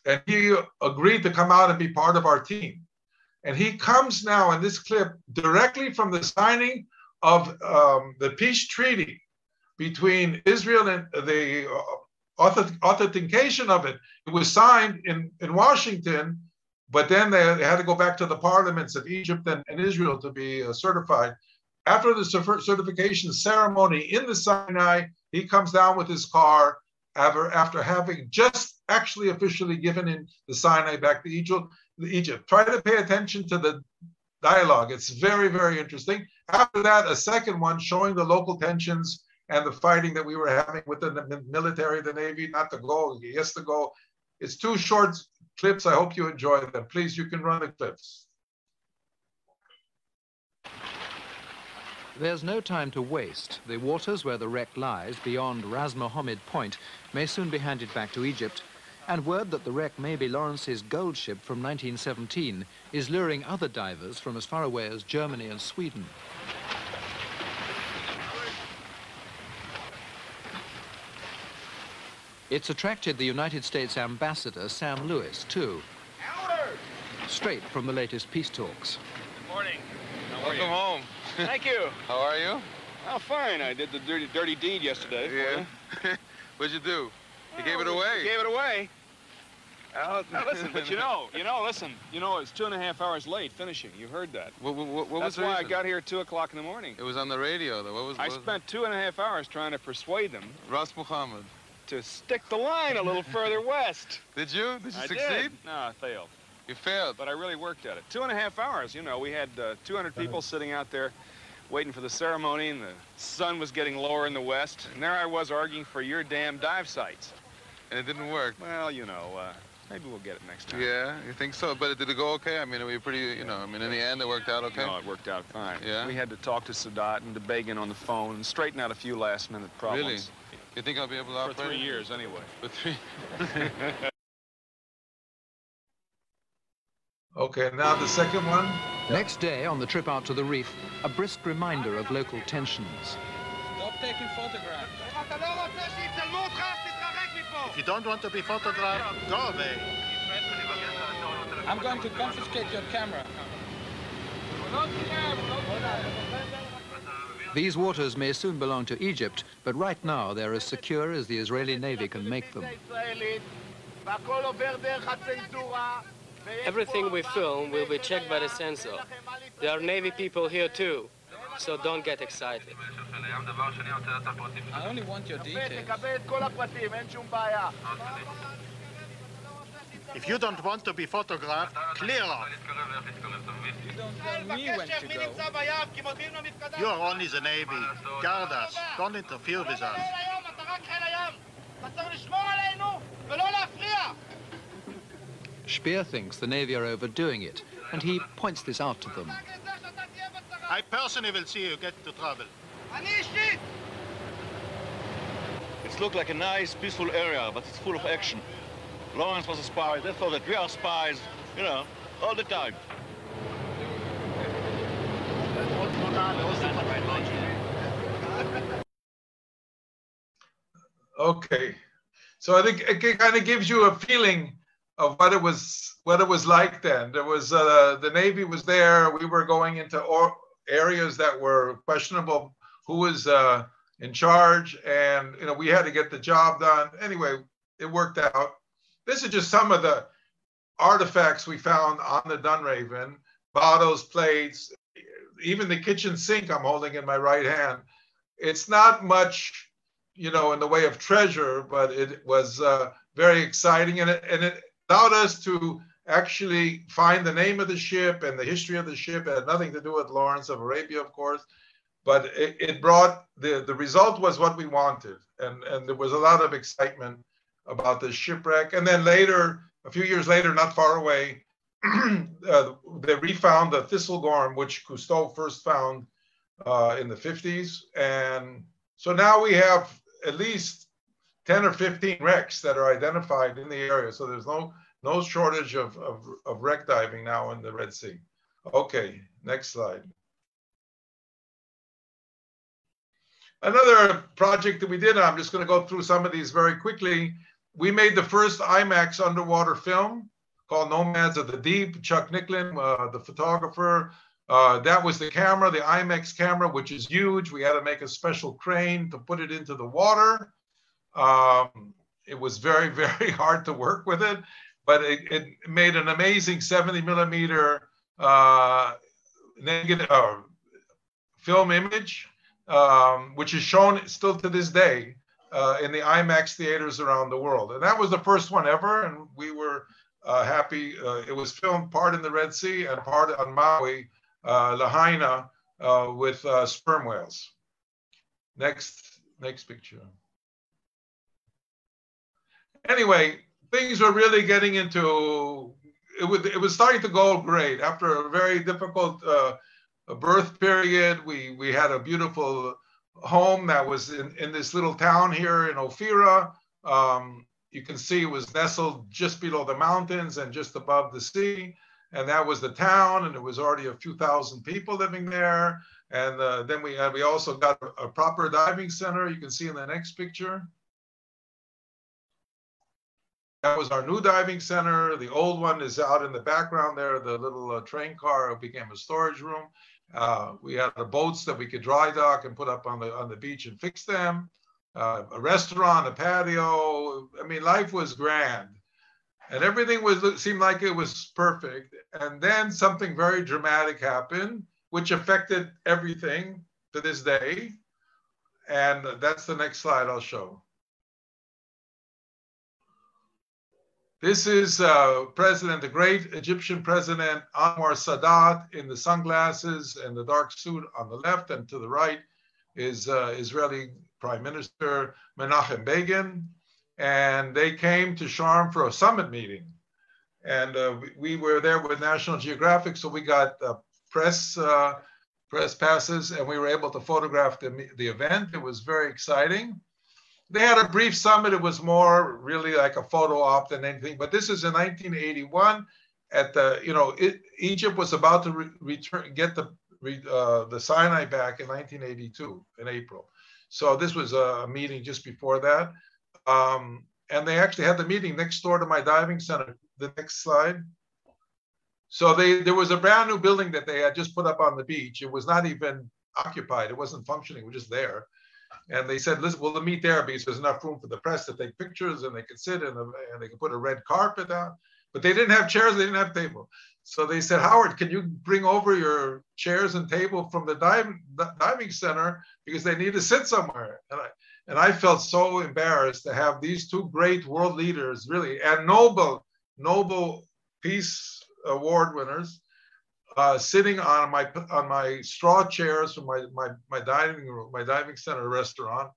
And he agreed to come out and be part of our team. And he comes now in this clip directly from the signing of the peace treaty between Israel and the authentication of it. It was signed in Washington, but then they had to go back to the parliaments of Egypt and Israel to be certified. After the certification ceremony in the Sinai, he comes down with his car after having just actually officially given in the Sinai back to Egypt. Try to pay attention to the dialogue. It's very, very interesting. After that, a second one showing the local tensions and the fighting that we were having with the military, the Navy, not to go, yes to go. It's two short clips. I hope you enjoy them. Please, you can run the clips. There's no time to waste. The waters where the wreck lies, beyond Ras Mohammed Point, may soon be handed back to Egypt, and word that the wreck may be Lawrence's gold ship from 1917 is luring other divers from as far away as Germany and Sweden. It's attracted the United States ambassador, Sam Lewis, too. Howard! Straight from the latest peace talks. Good morning. Welcome home. Thank you. How are you? Oh, fine. I did the dirty deed yesterday. Yeah. What'd you do? You gave it away. Gave it away. Now, listen, but listen, it's 2.5 hours late finishing. You heard that. What was That's the why reason? I got here at 2 o'clock in the morning. It was on the radio, though. I spent 2.5 hours trying to persuade them. Ras Mohammed. To stick the line a little further west. Did you? Did you I succeed? did. No, I failed. You failed. But I really worked at it. 2.5 hours, we had 200 people sitting out there waiting for the ceremony, and the sun was getting lower in the west. And there I was arguing for your damn dive sites. And it didn't work. Well, maybe we'll get it next time. Yeah, you think so? But did it go okay? I mean, we pretty, in the end, it worked out okay? No, it worked out fine. Yeah? We had to talk to Sadat and to Begin on the phone and straighten out a few last-minute problems. Really? You think I'll be able to operate? For 3 years, anyway. For 3? Okay, now the second one. Next day, on the trip out to the reef, a brisk reminder of local tensions. Stop taking photographs. If you don't want to be photographed, go away. I'm going to confiscate your camera. These waters may soon belong to Egypt, but right now they're as secure as the Israeli Navy can make them. Everything we film will be checked by the censor. There are Navy people here too, so don't get excited. I only want your details. If you don't want to be photographed, clear off. You don't tell me when to go. You are only the Navy. Guard us. Don't interfere with us. Speer thinks the Navy are overdoing it, and he points this out to them. I personally will see you get into trouble. It looked like a nice, peaceful area, but it's full of action. Lawrence was a spy. They thought that we are spies, all the time. Okay. So I think it kind of gives you a feeling of what it was like then. There was the Navy was there. We were going into areas that were questionable. Who was in charge? And we had to get the job done. Anyway, it worked out. This is just some of the artifacts we found on the Dunraven: bottles, plates, even the kitchen sink I'm holding in my right hand. It's not much, in the way of treasure, but it was very exciting, and it allowed us to actually find the name of the ship and the history of the ship. It had nothing to do with Lawrence of Arabia, of course, but it brought, the result was what we wanted. And there was a lot of excitement about the shipwreck. And then later, a few years later, not far away, they refound the Thistlegorm, which Cousteau first found in the 50s. And so now we have at least 10 or 15 wrecks that are identified in the area. So there's no shortage of wreck diving now in the Red Sea. Okay, next slide. Another project that we did, I'm just going to go through some of these very quickly. We made the first IMAX underwater film called Nomads of the Deep. Chuck Nicklin, the photographer, that was the camera, the IMAX camera, which is huge. We had to make a special crane to put it into the water. It was very, very hard to work with it, but it made an amazing 70 millimeter negative film image, which is shown still to this day in the IMAX theaters around the world. And that was the first one ever, and we were happy. It was filmed part in the Red Sea and part on Maui, Lahaina, with sperm whales. Next picture. Anyway, things were really getting into, it was starting to go great. After a very difficult birth period, we had a beautiful home that was in this little town here in Ophira. You can see it was nestled just below the mountains and just above the sea. And that was the town, and there was already a few thousand people living there. And then we also got a proper diving center. You can see in the next picture. That was our new diving center. The old one is out in the background there. The little train car became a storage room. We had the boats that we could dry dock and put up on the beach and fix them. A restaurant, a patio. I mean, life was grand. And everything seemed like it was perfect. And then something very dramatic happened, which affected everything to this day. And that's the next slide I'll show. This is the great Egyptian president, Anwar Sadat, in the sunglasses and the dark suit on the left, and to the right is Israeli Prime Minister Menachem Begin. And they came to Sharm for a summit meeting. And we were there with National Geographic, so we got press passes, and we were able to photograph the event. It was very exciting. They had a brief summit. It was more really like a photo op than anything. But this is in 1981. At the, Egypt was about to get the Sinai back in 1982 in April. So this was a meeting just before that. And they actually had the meeting next door to my diving center. The next slide. So there was a brand new building that they had just put up on the beach. It was not even occupied. It wasn't functioning. It was just there. And they said, listen, we'll meet there because there's enough room for the press to take pictures, and they could sit and they could put a red carpet out. But they didn't have chairs. They didn't have table. So they said, Howard, can you bring over your chairs and table from the diving center because they need to sit somewhere? And I felt so embarrassed to have these two great world leaders, really, and Nobel Peace Award winners, sitting on my straw chairs from my diving center restaurant,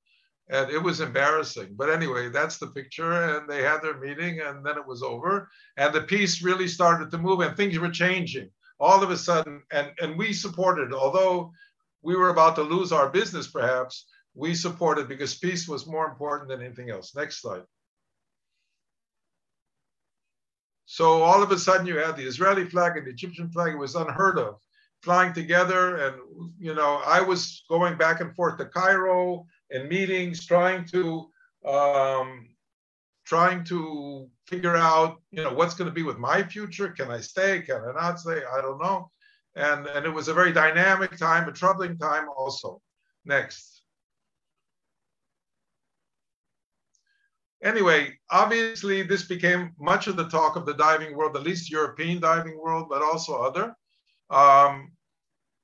and it was embarrassing. But anyway, that's the picture, and they had their meeting, and then it was over, and the peace really started to move, and things were changing all of a sudden, and we supported, although we were about to lose our business, perhaps. We supported because peace was more important than anything else. Next slide. So all of a sudden you had the Israeli flag and the Egyptian flag. It was unheard of, flying together. And, I was going back and forth to Cairo in meetings, trying to trying to figure out, what's going to be with my future. Can I stay? Can I not stay? I don't know. And it was a very dynamic time, a troubling time also. Next. Anyway, obviously this became much of the talk of the diving world, at least European diving world, but also other. And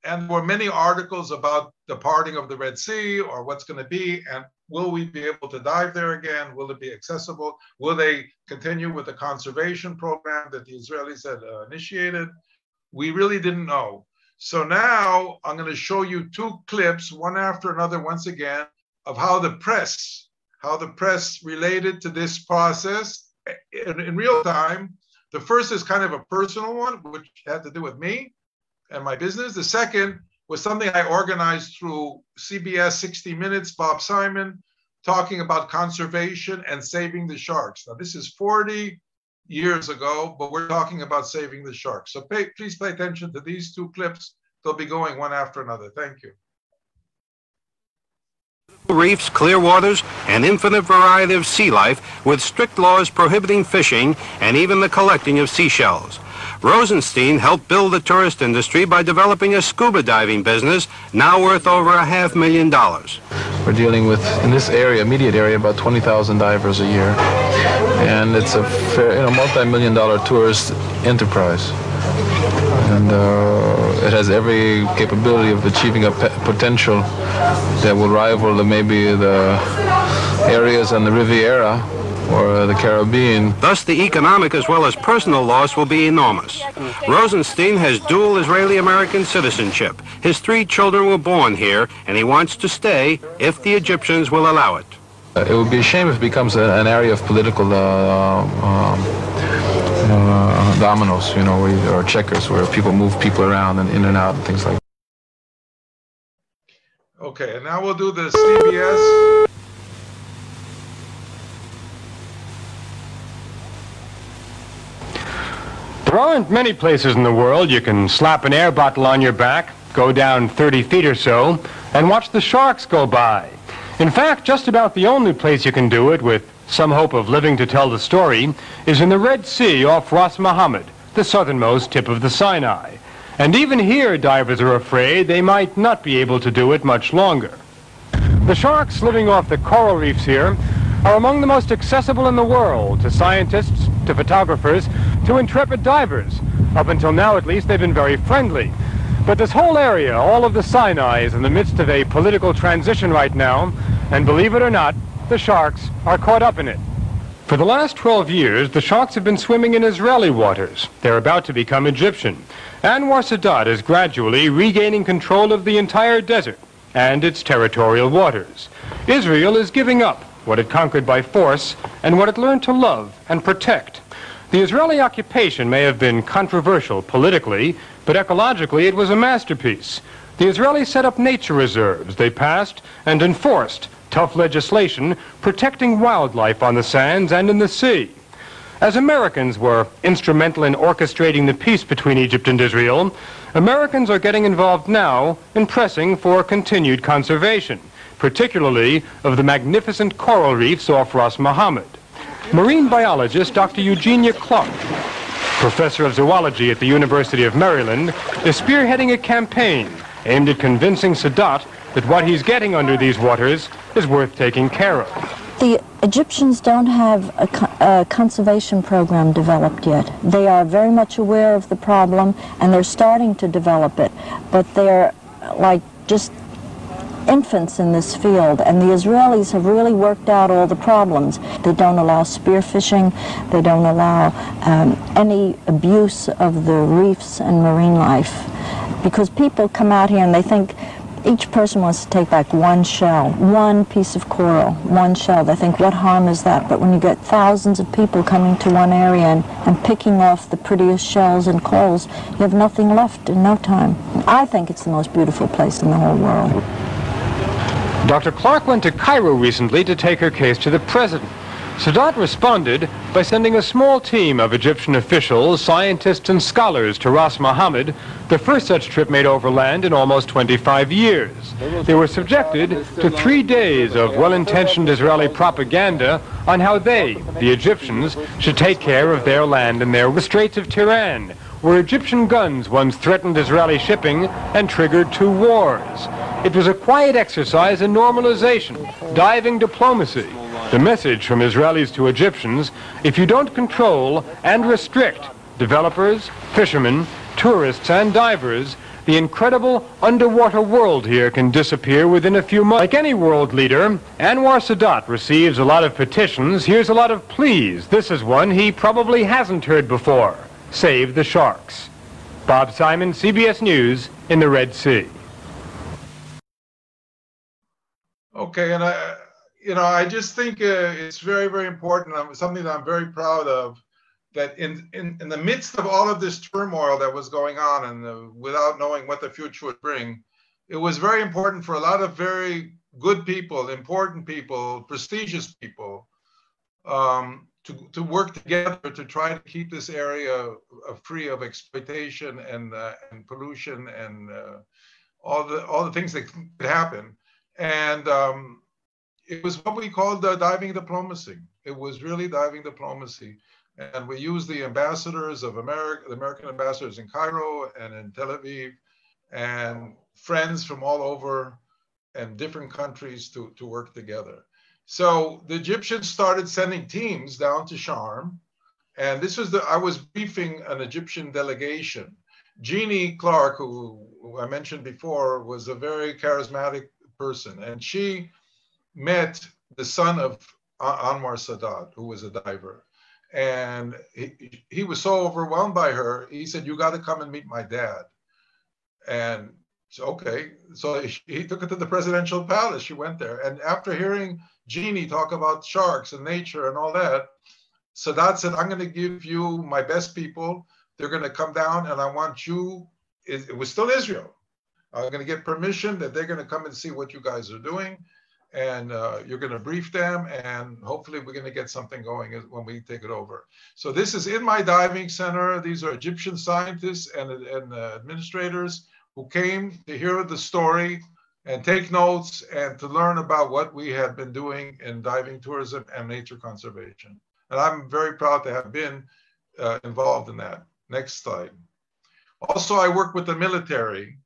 there were many articles about departing of the Red Sea or what's going to be, and will we be able to dive there again? Will it be accessible? Will they continue with the conservation program that the Israelis had initiated? We really didn't know. So now I'm going to show you two clips, one after another, once again, of how the press related to this process in real time. The first is kind of a personal one, which had to do with me and my business. The second was something I organized through CBS 60 Minutes, Bob Simon, talking about conservation and saving the sharks. Now, this is 40 years ago, but we're talking about saving the sharks. So please pay attention to these two clips. They'll be going one after another. Thank you. Reefs, clear waters, an infinite variety of sea life with strict laws prohibiting fishing and even the collecting of seashells. Rosenstein helped build the tourist industry by developing a scuba diving business now worth over $500,000. We're dealing with, in this area, immediate area, about 20,000 divers a year. And it's a multi-million-dollar tourist enterprise. And it has every capability of achieving a potential that will rival maybe the areas on the Riviera or the Caribbean. Thus, the economic as well as personal loss will be enormous. Rosenstein has dual Israeli-American citizenship. His 3 children were born here, and he wants to stay if the Egyptians will allow it. It would be a shame if it becomes an area of political dominoes, or checkers, where people move people around and in and out and things like that. Okay, and now we'll do the CBS. There aren't many places in the world you can slap an air bottle on your back, go down 30 feet or so, and watch the sharks go by. In fact, just about the only place you can do it with some hope of living to tell the story is in the Red Sea off Ras Mohammed, the southernmost tip of the Sinai. And even here, divers are afraid they might not be able to do it much longer. The sharks living off the coral reefs here are among the most accessible in the world to scientists, to photographers, to intrepid divers. Up until now, at least, they've been very friendly. But this whole area, all of the Sinai, is in the midst of a political transition right now, and believe it or not, the sharks are caught up in it. For the last 12 years, the sharks have been swimming in Israeli waters. They're about to become Egyptian. Anwar Sadat is gradually regaining control of the entire desert and its territorial waters. Israel is giving up what it conquered by force and what it learned to love and protect. The Israeli occupation may have been controversial politically, but ecologically it was a masterpiece. The Israelis set up nature reserves. They passed and enforced tough legislation protecting wildlife on the sands and in the sea. As Americans were instrumental in orchestrating the peace between Egypt and Israel, Americans are getting involved now in pressing for continued conservation, particularly of the magnificent coral reefs off Ras Mohammed. Marine biologist Dr. Eugenia Clark, professor of zoology at the University of Maryland, is spearheading a campaign aimed at convincing Sadat that what he's getting under these waters is worth taking care of. The Egyptians don't have a conservation program developed yet. They are very much aware of the problem, and they're starting to develop it, but they're like just infants in this field, and the Israelis have really worked out all the problems. They don't allow spearfishing, they don't allow any abuse of the reefs and marine life, because people come out here and they think each person wants to take back one shell, one piece of coral, one shell. They think, what harm is that? But when you get thousands of people coming to one area and picking off the prettiest shells and corals, you have nothing left in no time. I think it's the most beautiful place in the whole world. Dr. Clark went to Cairo recently to take her case to the president. Sadat responded by sending a small team of Egyptian officials, scientists, and scholars to Ras Mohammed, the first such trip made overland in almost 25 years. They were subjected to 3 days of well-intentioned Israeli propaganda on how they, the Egyptians, should take care of their land and their Straits of Tiran, where Egyptian guns once threatened Israeli shipping and triggered 2 wars. It was a quiet exercise in normalization, diving diplomacy. The message from Israelis to Egyptians: if you don't control and restrict developers, fishermen, tourists, and divers, the incredible underwater world here can disappear within a few months. Like any world leader, Anwar Sadat receives a lot of petitions. Here's a lot of pleas. This is one he probably hasn't heard before. Save the sharks. Bob Simon, CBS News, in the Red Sea. Okay, and I just think it's very, very important, something that I'm very proud of, that in the midst of all of this turmoil that was going on and without knowing what the future would bring, it was very important for a lot of very good people, important people, prestigious people, to work together to try to keep this area free of exploitation and pollution and all the things that could happen. And it was what we called diving diplomacy. It was really diving diplomacy. And we used the ambassadors of America, the American ambassadors in Cairo and in Tel Aviv, and friends from all over and different countries to work together. So the Egyptians started sending teams down to Sharm. And this was I was briefing an Egyptian delegation. Jeannie Clark, who I mentioned before, was a very charismatic person. And she met the son of Anwar Sadat, who was a diver. And he was so overwhelmed by her, he said, "You got to come and meet my dad." And so, okay. So he took her to the presidential palace. She went there. And after hearing Jeannie talk about sharks and nature and all that, Sadat said, "I'm going to give you my best people. They're going to come down, and I want you," it was still Israel. "I'm going to get permission that they're going to come and see what you guys are doing. And you're going to brief them, and hopefully we're going to get something going when we take it over." So this is in my diving center. These are Egyptian scientists and administrators who came to hear the story and take notes and to learn about what we had been doing in diving tourism and nature conservation. And I'm very proud to have been involved in that. Next slide. Also, I work with the military,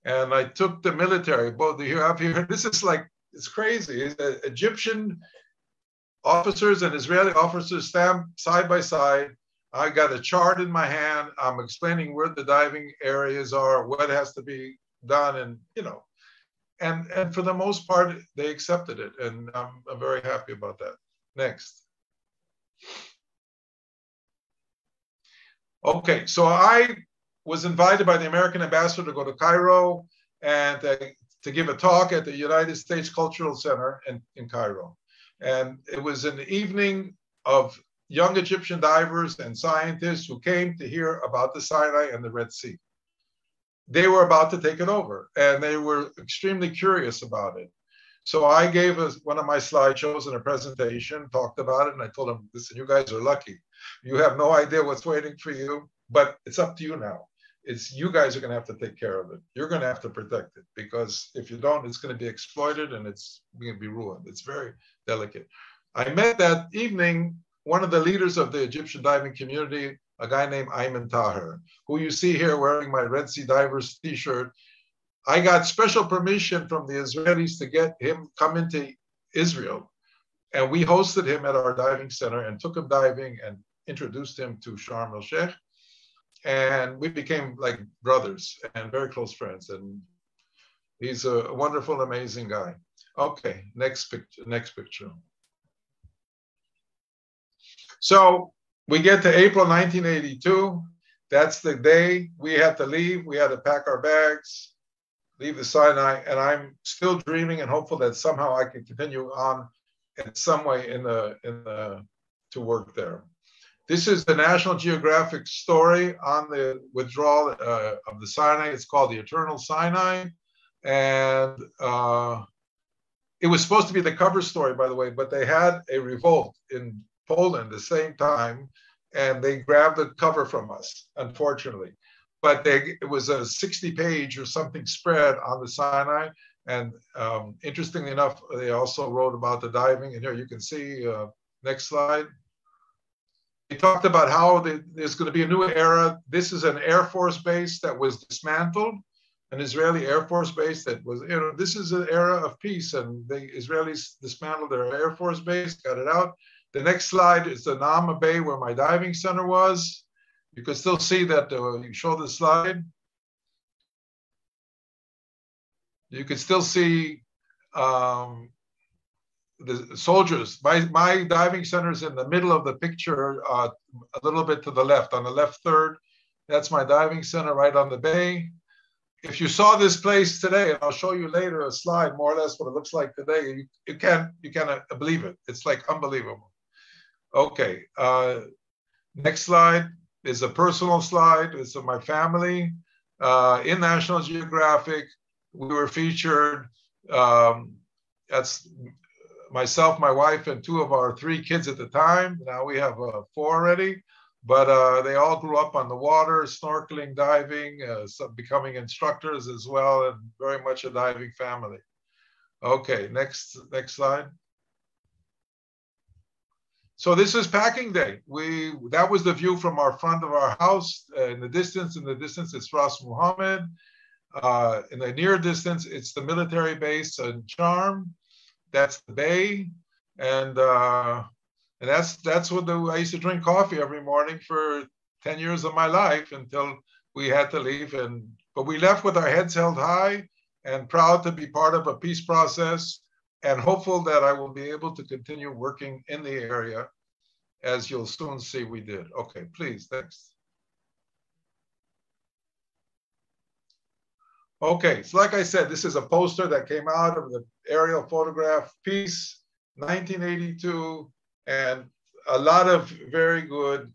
and I took the military, both you have here, this is like, it's crazy. Egyptian officers and Israeli officers stand side by side. I got a chart in my hand. I'm explaining where the diving areas are, what has to be done, and and for the most part, they accepted it, and I'm very happy about that. Next. Okay, so I was invited by the American ambassador to go to Cairo and to give a talk at the United States Cultural Center in Cairo. And it was an evening of young Egyptian divers and scientists who came to hear about the Sinai and the Red Sea. They were about to take it over, and they were extremely curious about it. So I gave one of my slideshows in a presentation, talked about it, and I told them, "Listen, you guys are lucky. You have no idea what's waiting for you, but it's up to you now. You guys are going to have to take care of it. You're going to have to protect it, because if you don't, it's going to be exploited and it's going to be ruined. It's very delicate." I met that evening one of the leaders of the Egyptian diving community, a guy named Ayman Taher, who you see here wearing my Red Sea Divers t-shirt. I got special permission from the Israelis to get him come into Israel. And we hosted him at our diving center and took him diving and introduced him to Sharm el-Sheikh. And we became like brothers and very close friends. And he's a wonderful, amazing guy. Okay, next picture. So we get to April 1982. That's the day we had to leave. We had to pack our bags, leave the Sinai, and I'm still dreaming and hopeful that somehow I can continue on in some way to work there. This is the National Geographic story on the withdrawal of the Sinai. It's called the Eternal Sinai. And it was supposed to be the cover story, by the way, but they had a revolt in Poland the same time, and they grabbed the cover from us, unfortunately. But it was a 60-page or something spread on the Sinai. And interestingly enough, they also wrote about the diving. And here you can see, next slide. They talked about how there's going to be a new era. This is an Air Force base that was dismantled, an Israeli Air Force base that was, this is an era of peace, and the Israelis dismantled their Air Force base, got it out. The next slide is the Naama Bay where my diving center was. You can still see that, you show the slide. You can still see the soldiers. My diving center is in the middle of the picture, a little bit to the left, on the left third. That's my diving center right on the bay. If you saw this place today, and I'll show you later a slide, more or less what it looks like today, you can't believe it. It's like unbelievable. Okay, next slide is a personal slide. It's of my family. In National Geographic, we were featured. That's myself, my wife, and 2 of our 3 kids at the time. Now we have 4 already, but they all grew up on the water, snorkeling, diving, becoming instructors as well, and very much a diving family. Okay, next slide. So this is packing day. That was the view from our front of our house. In the distance, it's Ras Muhammad. In the near distance, it's the military base in Charm. That's the bay, and that's what I used to drink coffee every morning for 10 years of my life until we had to leave. But we left with our heads held high and proud to be part of a peace process, and hopeful that I will be able to continue working in the area, as you'll soon see we did. Okay, please, next. Okay, so like I said, this is a poster that came out of the aerial photograph piece, 1982, and a lot of very good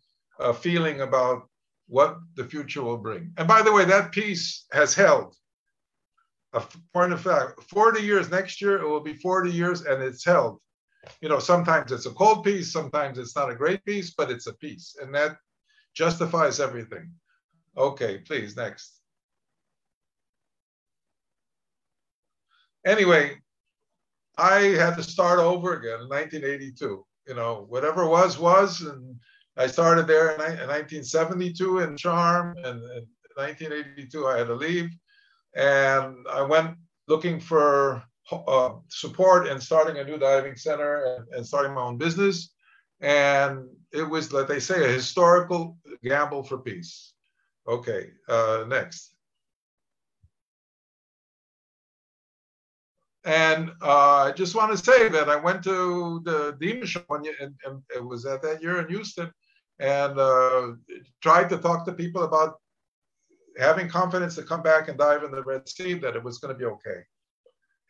feeling about what the future will bring. And by the way, that piece has held. A point of fact, 40 years next year, it will be 40 years, and it's held. Sometimes it's a cold piece, sometimes it's not a great piece, but it's a piece, and that justifies everything. Okay, please, next. Anyway, I had to start over again in 1982. Whatever was, and I started there in 1972 in Charm, and in 1982 I had to leave, and I went looking for support and starting a new diving center and starting my own business, and it was, like they say, a historical gamble for peace. Okay, next. And I just want to say that I went to the DEMA show, and it was at that year in Houston, and tried to talk to people about having confidence to come back and dive in the Red Sea, that it was going to be okay.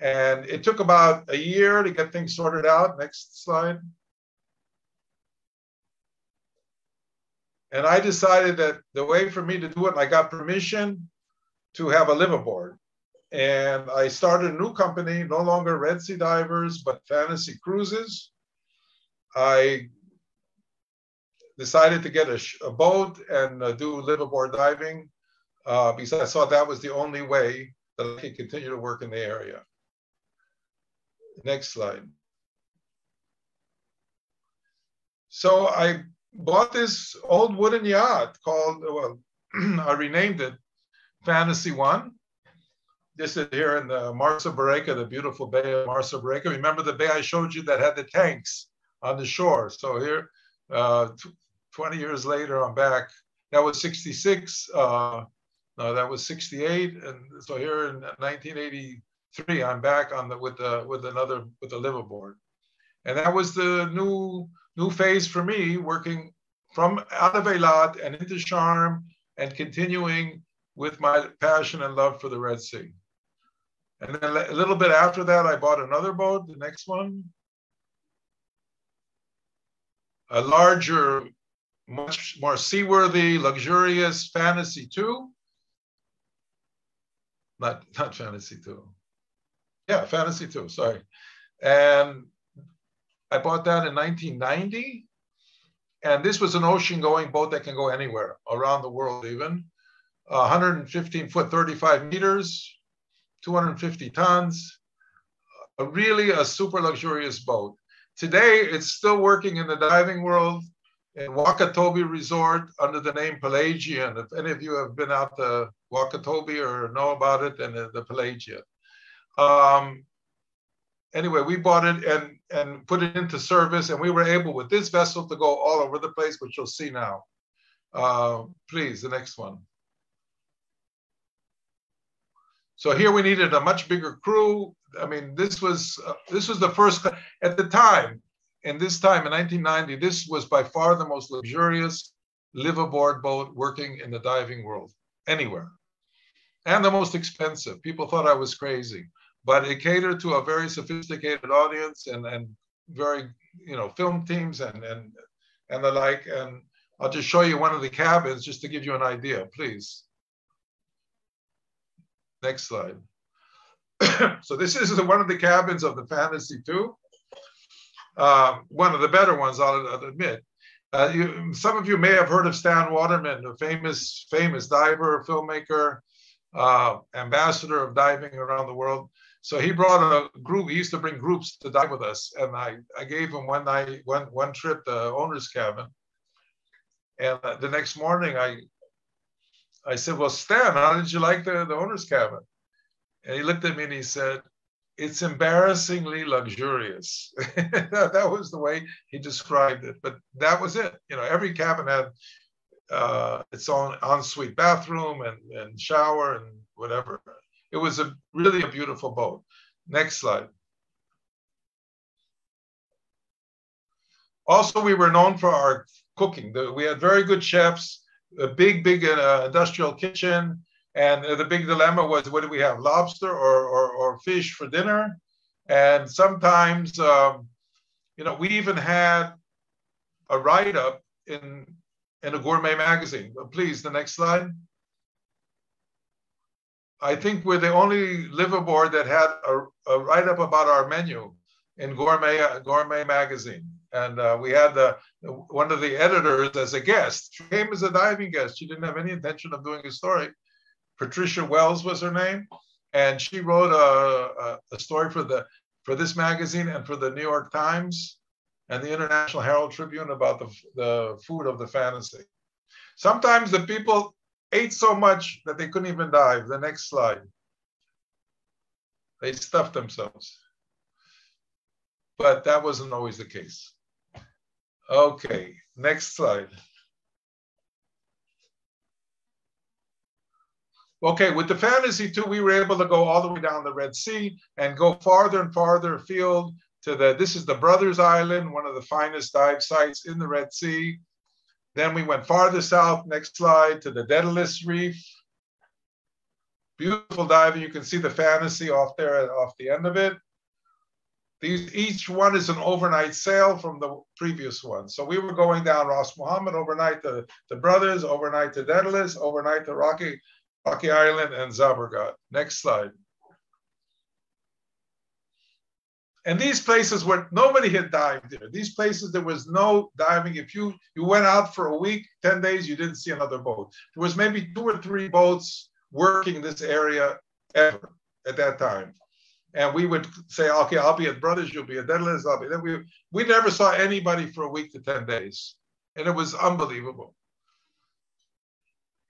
And it took about a year to get things sorted out. Next slide. And I decided that the way for me to do it, and I got permission to have a liveaboard. And I started a new company, no longer Red Sea Divers, but Fantasy Cruises. I decided to get a boat and do liveaboard diving because I thought that was the only way that I could continue to work in the area. Next slide. So I bought this old wooden yacht called, well, I renamed it Fantasy One. This is here in the Marsa Barreca, the beautiful bay of Marsa Barreca. Remember the bay I showed you that had the tanks on the shore? So here, 20 years later, I'm back. That was 66. No, that was 68. And so here in 1983, I'm back on with the liveaboard. And that was the new phase for me, working from out of Eilat and into Sharm and continuing with my passion and love for the Red Sea. And then a little bit after that, I bought another boat, the next one. A larger, much more seaworthy, luxurious Fantasy 2. Not Fantasy 2. Yeah, Fantasy 2, sorry. And I bought that in 1990. And this was an ocean-going boat that can go anywhere, around the world even. 115 foot, 35 meters, 250 tons. Really a super luxurious boat. Today, it's still working in the diving world in Wakatobi Resort under the name Pelagian. If any of you have been out to Wakatobi or know about it, then the Pelagian. Anyway, we bought it and put it into service, and we were able with this vessel to go all over the place, which you'll see now. Please, the next one. So here we needed a much bigger crew. I mean, this was the first, at the time, in 1990, this was by far the most luxurious live-aboard boat working in the diving world, anywhere. And the most expensive. People thought I was crazy, but it catered to a very sophisticated audience and very, film teams and the like. And I'll just show you one of the cabins just to give you an idea, please. Next slide. So this is one of the cabins of the Fantasy 2. One of the better ones, I'll admit. Some of you may have heard of Stan Waterman, a famous diver, filmmaker, ambassador of diving around the world. So he brought a group. He used to bring groups to dive with us, and I gave him one trip, the owner's cabin. And the next morning, I said, "Well, Stan, how did you like the owner's cabin?" And he looked at me and he said, "It's embarrassingly luxurious." That was the way he described it. But that was it. Every cabin had its own ensuite bathroom and shower and whatever. It was really a beautiful boat. Next slide. Also, we were known for our cooking. We had very good chefs, a big industrial kitchen. And the big dilemma was, what do we have, lobster or fish for dinner? And sometimes, we even had a write-up in a gourmet magazine. Please, the next slide. I think we're the only live-aboard that had a write-up about our menu in gourmet magazine. And we had one of the editors as a guest. She came as a diving guest. She didn't have any intention of doing a story. Patricia Wells was her name, and she wrote a story for this magazine and for the New York Times and the International Herald Tribune about the food of the Fantasy. Sometimes the people ate so much that they couldn't even dive. The next slide. They stuffed themselves. But that wasn't always the case. Okay, next slide. Okay, with the Fantasy 2, we were able to go all the way down the Red Sea and go farther and farther afield to this is the Brothers Island, one of the finest dive sites in the Red Sea. Then we went farther south, next slide, to the Daedalus Reef. Beautiful diving. You can see the Fantasy off there, off the end of it. Each one is an overnight sail from the previous one. So we were going down Ras Muhammad overnight to the Brothers, overnight to Daedalus, overnight to Rocky Island and Zabergat. Next slide. And these places where nobody had dived there. These places, there was no diving. If you went out for a week, 10 days, you didn't see another boat. There was maybe 2 or 3 boats working this area ever at that time. And we would say, okay, I'll be at Brothers, you'll be at Daedalus, I'll be there. We never saw anybody for a week to 10 days. And it was unbelievable.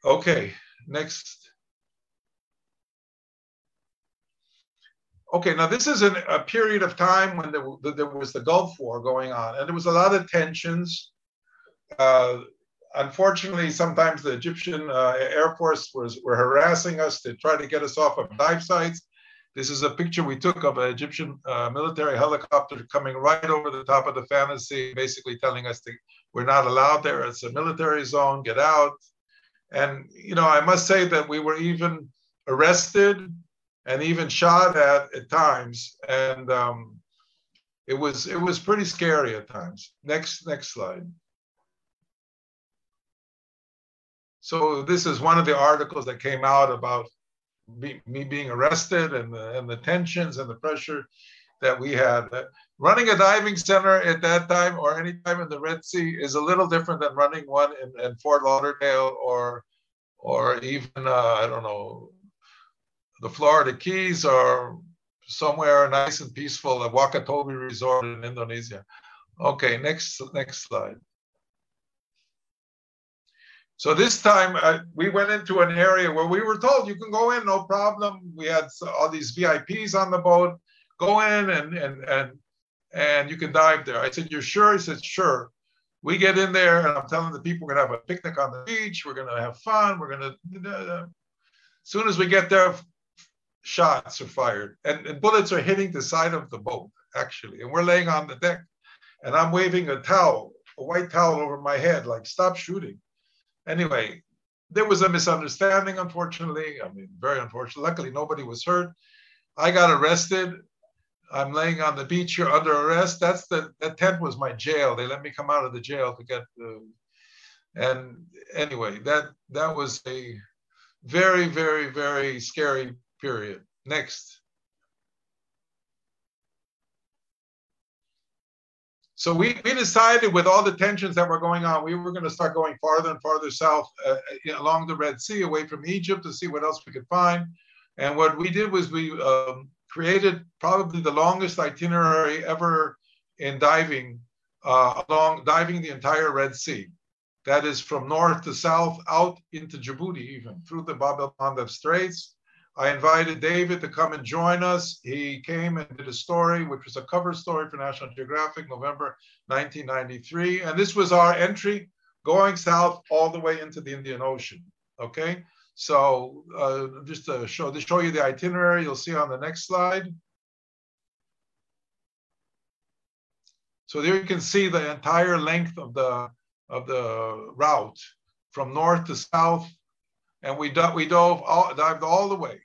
Okay, next. Okay, now this is a period of time when there was the Gulf War going on, and there was a lot of tensions. Unfortunately, sometimes the Egyptian Air Force were harassing us to try to get us off of dive sites. This is a picture we took of an Egyptian military helicopter coming right over the top of the Fantasy, basically telling us we're not allowed there. It's a military zone, get out. And, I must say that we were even arrested and even shot at times. And it was pretty scary at times. Next slide. So this is one of the articles that came out about me being arrested and the tensions and the pressure that we had. Running a diving center at that time or any time in the Red Sea is a little different than running one in Fort Lauderdale or even, I don't know, the Florida Keys or somewhere nice and peaceful, a Wakatobi resort in Indonesia. Okay, next slide. So this time we went into an area where we were told you can go in, no problem. We had all these VIPs on the boat. Go in and you can dive there. I said, "You're sure?" He said, "Sure." We get in there and I'm telling the people we're gonna have a picnic on the beach. We're gonna have fun. We're gonna. As soon as we get there, shots are fired and bullets are hitting the side of the boat actually. And we're laying on the deck and I'm waving a towel, a white towel over my head, like stop shooting. Anyway, there was a misunderstanding, unfortunately. I mean, very unfortunate. Luckily, nobody was hurt. I got arrested. I'm laying on the beach here under arrest. That tent was my jail. They let me come out of the jail to get and anyway, that was a very, very, very scary period. Next. So we decided with all the tensions that were going on, we were going to start going farther and farther south along the Red Sea, away from Egypt to see what else we could find. And what we did was we created probably the longest itinerary ever in diving, diving the entire Red Sea. That is from north to south, out into Djibouti even, through the Bab el-Mandeb Straits. I invited David to come and join us. He came and did a story, which was a cover story for National Geographic, November 1993. And this was our entry going south all the way into the Indian Ocean, okay? So just to show you the itinerary, you'll see on the next slide. So there you can see the entire length of the route from north to south. And we dived all the way.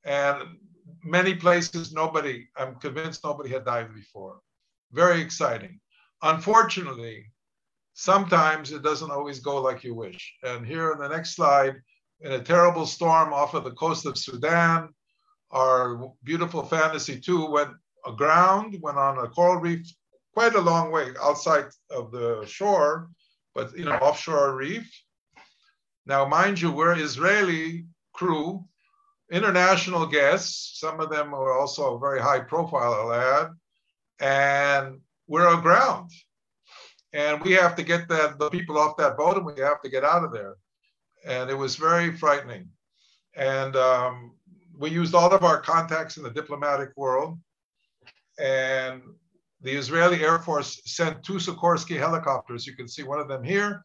And many places, I'm convinced nobody had dived before. Very exciting. Unfortunately, sometimes it doesn't always go like you wish. And here in the next slide, in a terrible storm off of the coast of Sudan, our beautiful Fantasy 2 went aground, went on a coral reef quite a long way outside of the shore, but offshore reef. Now, mind you, we're Israeli crew, international guests. Some of them were also very high profile, I'll add. And we're aground. And we have to get the people off that boat and we have to get out of there. And it was very frightening. And we used all of our contacts in the diplomatic world. And the Israeli Air Force sent 2 Sikorsky helicopters. You can see one of them here,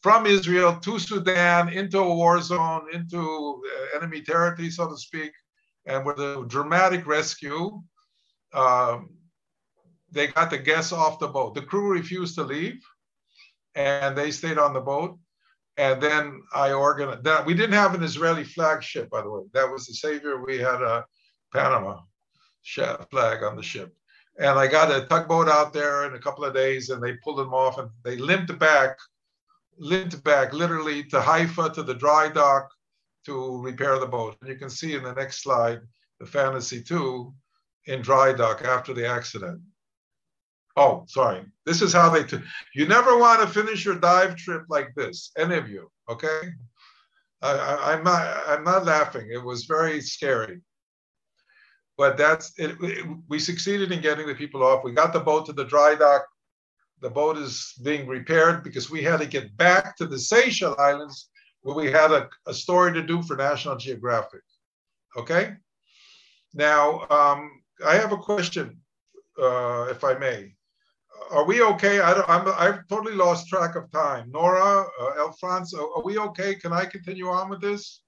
from Israel to Sudan, into a war zone, into enemy territory, so to speak. And with a dramatic rescue, they got the guests off the boat. The crew refused to leave, and they stayed on the boat. And then I organized that. We didn't have an Israeli flag ship, by the way. That was the savior. We had a Panama flag on the ship. And I got a tugboat out there in a couple of days, and they pulled them off, and they limped back literally to Haifa, to the dry dock, to repair the boat. And you can see in the next slide, the Fantasy 2 in dry dock after the accident. Oh, sorry. This is how they, you never want to finish your dive trip like this, any of you, okay? I'm not laughing. It was very scary. But that's it. We succeeded in getting the people off. We got the boat to the dry dock. The boat is being repaired because we had to get back to the Seychelles Islands where we had a story to do for National Geographic. Okay? Now, I have a question, if I may. Are we okay? I've totally lost track of time. Nora, Alphonse, are we okay? Can I continue on with this?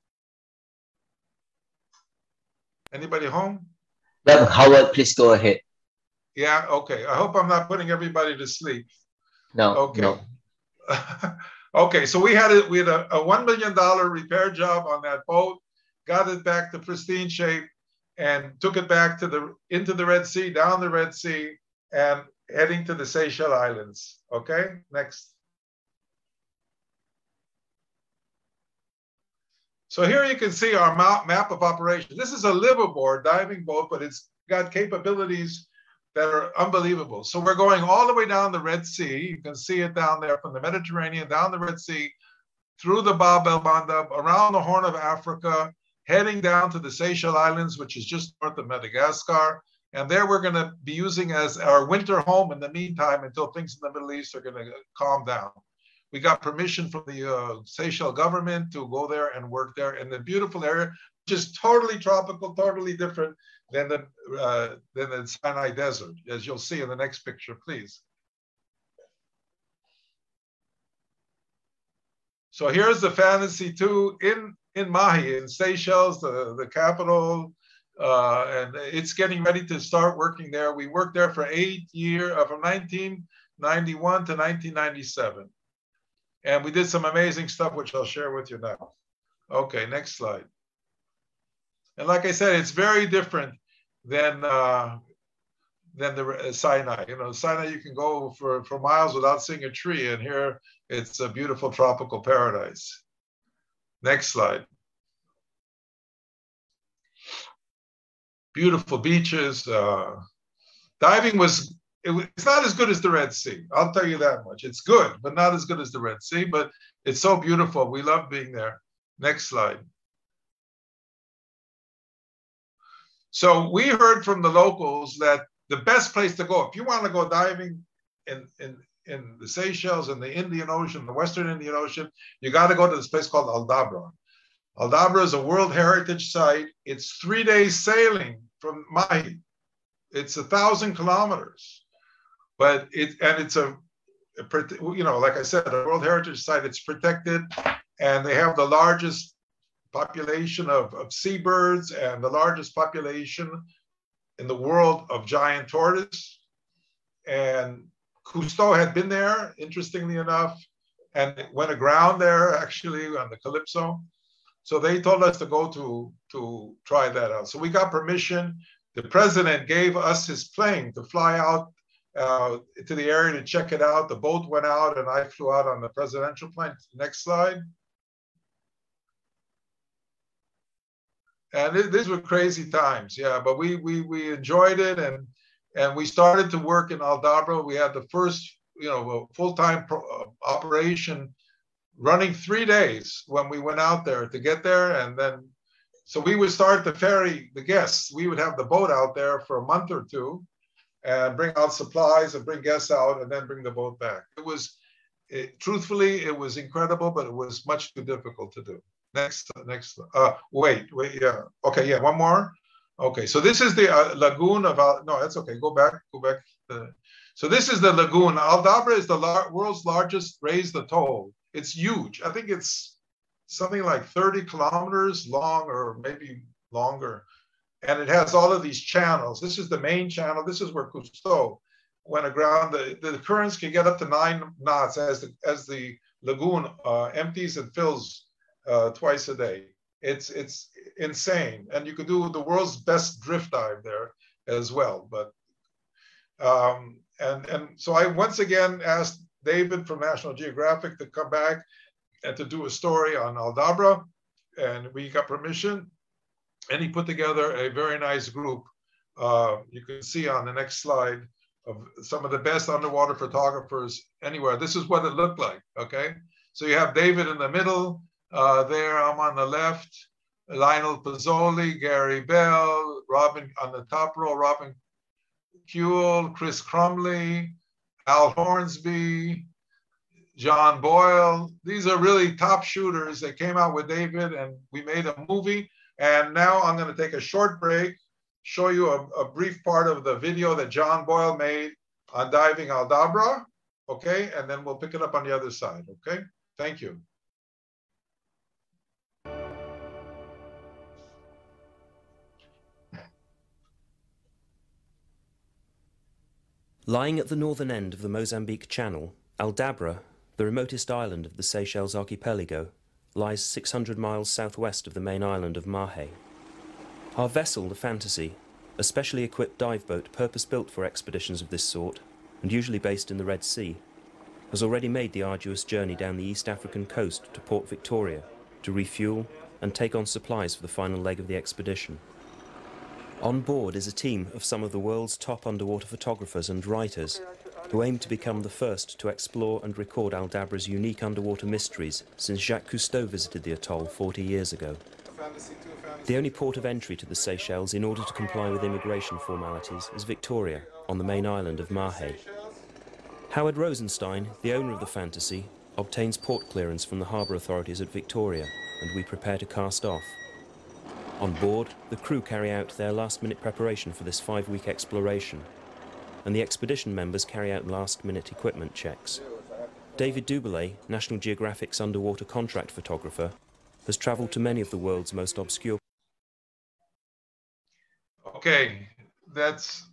Anybody home? Reverend Howard, please go ahead. Yeah, okay. I hope I'm not putting everybody to sleep. No, okay. No. Okay, so we had a $1 million repair job on that boat, got it back to pristine shape, and took it back to into the Red Sea, down the Red Sea, and heading to the Seychelles Islands. Okay, next. So here you can see our map of operations. This is a liveaboard diving boat, but it's got capabilities that are unbelievable. So we're going all the way down the Red Sea. You can see it down there from the Mediterranean, down the Red Sea, through the Bab el-Mandeb, around the Horn of Africa, heading down to the Seychelles Islands, which is just north of Madagascar. And there we're going to be using as our winter home in the meantime until things in the Middle East are going to calm down. We got permission from the Seychelles government to go there and work there in the beautiful area, which is totally tropical, totally different than the Sinai Desert, as you'll see in the next picture, please. So here's the Fantasy 2 in Mahi, in Seychelles, the capital, and it's getting ready to start working there. We worked there for 8 years, from 1991 to 1997. And we did some amazing stuff, which I'll share with you now. Okay, next slide. And like I said, it's very different than the Sinai. You know, Sinai, you can go for miles without seeing a tree, and here it's a beautiful tropical paradise. Next slide. Beautiful beaches. Diving it's not as good as the Red Sea. I'll tell you that much. It's good, but not as good as the Red Sea, but it's so beautiful. We love being there. Next slide. So we heard from the locals that the best place to go, if you want to go diving in the Seychelles, in the Indian Ocean, the Western Indian Ocean, you got to go to this place called Aldabra. Aldabra is a World Heritage Site. It's 3 days sailing from Mahi. It's 1,000 kilometers, but it's a like I said, a World Heritage Site. It's protected, and they have the largest population of seabirds and the largest population in the world of giant tortoise. And Cousteau had been there, interestingly enough, and went aground there actually on the Calypso. So they told us to go to try that out. So we got permission. The president gave us his plane to fly out to the area to check it out. The boat went out and I flew out on the presidential plane. Next slide. And these were crazy times, yeah, but we enjoyed it, and we started to work in Aldabra. We had the first, full-time operation running 3 days when we went out there to get there, and then, so we would start to ferry the guests. We would have the boat out there for a month or two, and bring out supplies and bring guests out, and then bring the boat back. Truthfully, it was incredible, but it was much too difficult to do. Next, wait, yeah. Okay, yeah, one more. Okay, so this is the lagoon of, no, that's okay, go back. So this is the lagoon. Aldabra is the world's largest raised atoll. It's huge. I think it's something like 30 kilometers long or maybe longer. And it has all of these channels. This is the main channel. This is where Cousteau went aground. The currents can get up to 9 knots as the lagoon empties and fills twice a day. It's insane, and you could do the world's best drift dive there as well. But and so I once again asked David from National Geographic to come back and to do a story on Aldabra, and we got permission, and he put together a very nice group. You can see on the next slide of some of the best underwater photographers anywhere. This is what it looked like. Okay, so you have David in the middle. There, I'm on the left, Lionel Pizzoli, Gary Bell, Robin on the top row, Robin Kuehl, Chris Crumley, Al Hornsby, John Boyle. These are really top shooters. They came out with David and we made a movie. And now I'm going to take a short break, show you a brief part of the video that John Boyle made on diving Aldabra. Okay, and then we'll pick it up on the other side. Okay, thank you. Lying at the northern end of the Mozambique Channel, Aldabra, the remotest island of the Seychelles archipelago, lies 600 miles southwest of the main island of Mahe. Our vessel, the Fantasy, a specially equipped dive boat purpose-built for expeditions of this sort, and usually based in the Red Sea, has already made the arduous journey down the East African coast to Port Victoria to refuel and take on supplies for the final leg of the expedition. On board is a team of some of the world's top underwater photographers and writers who aim to become the first to explore and record Aldabra's unique underwater mysteries since Jacques Cousteau visited the atoll 40 years ago. The only port of entry to the Seychelles in order to comply with immigration formalities is Victoria, on the main island of Mahe. Howard Rosenstein, the owner of the Fantasy, obtains port clearance from the harbour authorities at Victoria, and we prepare to cast off. On board, the crew carry out their last-minute preparation for this 5-week exploration, and the expedition members carry out last-minute equipment checks. David Duboulet, National Geographic's underwater contract photographer, has travelled to many of the world's most obscure... Okay, that's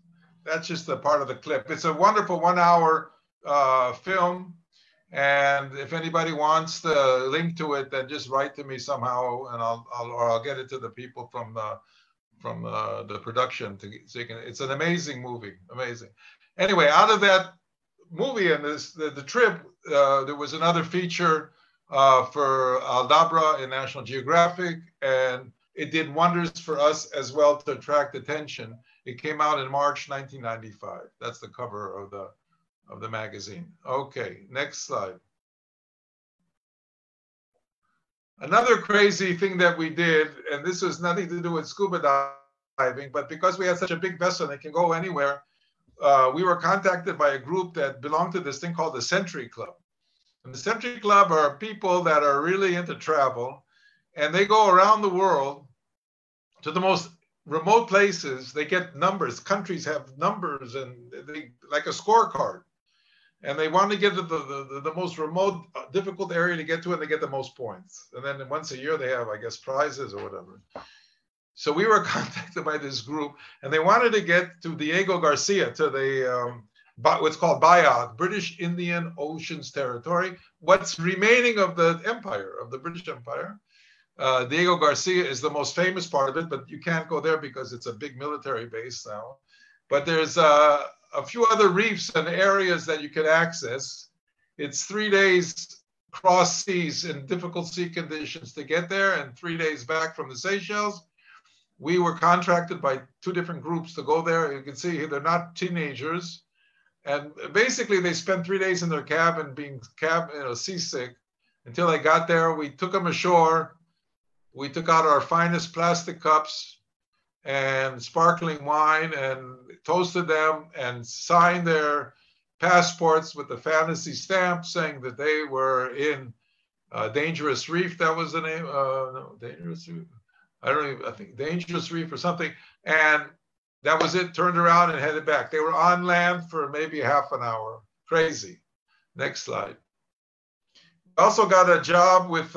just a part of the clip. It's a wonderful 1-hour film, and if anybody wants the link to it, then just write to me somehow, and I'll get it to the people from the production so you can. It's an amazing movie, amazing. Anyway, out of that movie and the trip, there was another feature for Aldabra in National Geographic, and it did wonders for us as well to attract attention. It came out in March 1995. That's the cover of the magazine. Okay, next slide. Another crazy thing that we did, and this has nothing to do with scuba diving, but because we had such a big vessel and it can go anywhere, we were contacted by a group that belonged to this thing called the Century Club. And the Century Club are people that are really into travel, and they go around the world to the most remote places. They get numbers. Countries have numbers, and they like a scorecard. And they want to get to the most remote, difficult area to get to, and they get the most points. And then once a year, they have, I guess, prizes or whatever. So we were contacted by this group, and they wanted to get to Diego Garcia, to the what's called Bayard, British Indian Oceans Territory, what's remaining of the empire, of the British Empire. Diego Garcia is the most famous part of it, but you can't go there because it's a big military base now. But there's a few other reefs and areas that you can access. It's 3 days cross seas in difficult sea conditions to get there, and 3 days back from the Seychelles. We were contracted by 2 different groups to go there. You can see they're not teenagers. And basically they spent 3 days in their cabin being seasick until they got there. We took them ashore. We took out our finest plastic cups and sparkling wine and toasted them and signed their passports with the Fantasy stamp saying that they were in Dangerous Reef. That was the name. No, Dangerous Reef. I think Dangerous Reef or something. And that was it. Turned around and headed back. They were on land for maybe half an hour. Crazy. Next slide. Also got a job with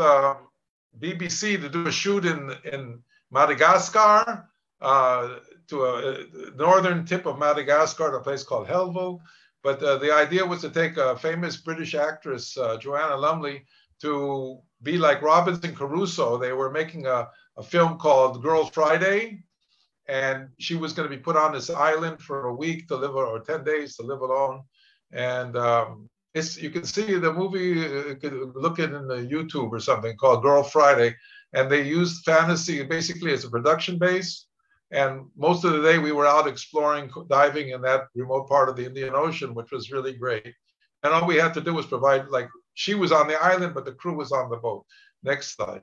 BBC to do a shoot in Madagascar, to a northern tip of Madagascar, to a place called Helvo. But the idea was to take a famous British actress, Joanna Lumley, to be like Robinson Crusoe. They were making a film called Girl Friday, and she was going to be put on this island for a week to live, or 10 days to live alone. And you can see the movie, you could look at it in the YouTube or something, called Girl Friday. And they used Fantasy basically as a production base. And most of the day we were out exploring, diving in that remote part of the Indian Ocean, which was really great. And all we had to do was provide, like, she was on the island, but the crew was on the boat. Next slide.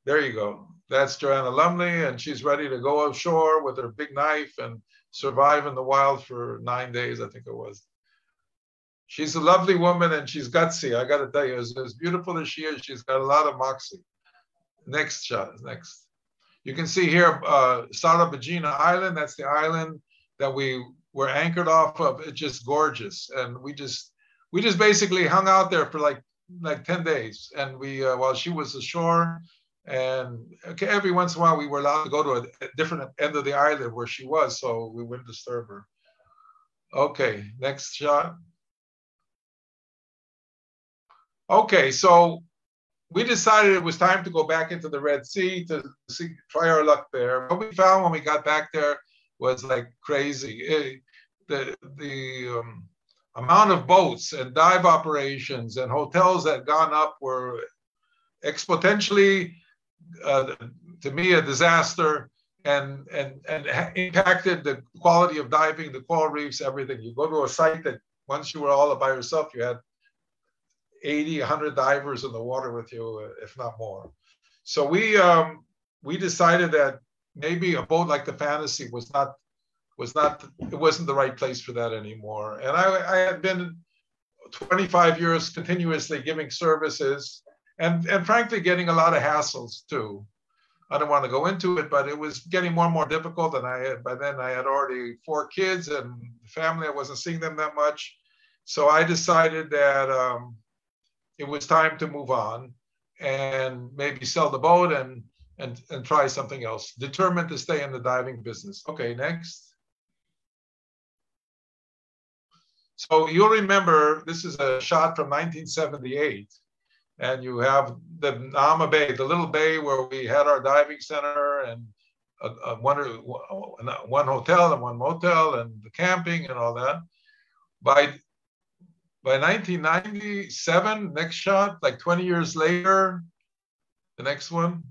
There you go. That's Joanna Lumley, and she's ready to go ashore with her big knife and survive in the wild for 9 days, I think it was. She's a lovely woman, and she's gutsy. I got to tell you, as beautiful as she is, she's got a lot of moxie. Next shot, next. You can see here Sarabajina Island. That's the island that we were anchored off of. It's just gorgeous, and we just basically hung out there for like 10 days. And we while she was ashore, and every once in a while we were allowed to go to a different end of the island where she was, so we wouldn't disturb her. Okay, next shot. Okay, so we decided it was time to go back into the Red Sea to try our luck there. What we found when we got back there was like crazy. The amount of boats and dive operations and hotels that had gone up were exponentially to me, a disaster, and impacted the quality of diving, the coral reefs, everything. You go to a site that once you were all by yourself, you had 80, 100 divers in the water with you, if not more. So we decided that maybe a boat like the Fantasy it wasn't the right place for that anymore. And I had been 25 years continuously giving services and frankly getting a lot of hassles too. I don't want to go into it, but it was getting more and more difficult. And by then I had already 4 kids and family. I wasn't seeing them that much. So I decided that it was time to move on and maybe sell the boat and try something else. Determined to stay in the diving business. Okay, next. So you'll remember this is a shot from 1978. And you have the Nama Bay, the little bay where we had our diving center and one hotel and one motel and the camping and all that. By 1997, next shot, like 20 years later, the next one.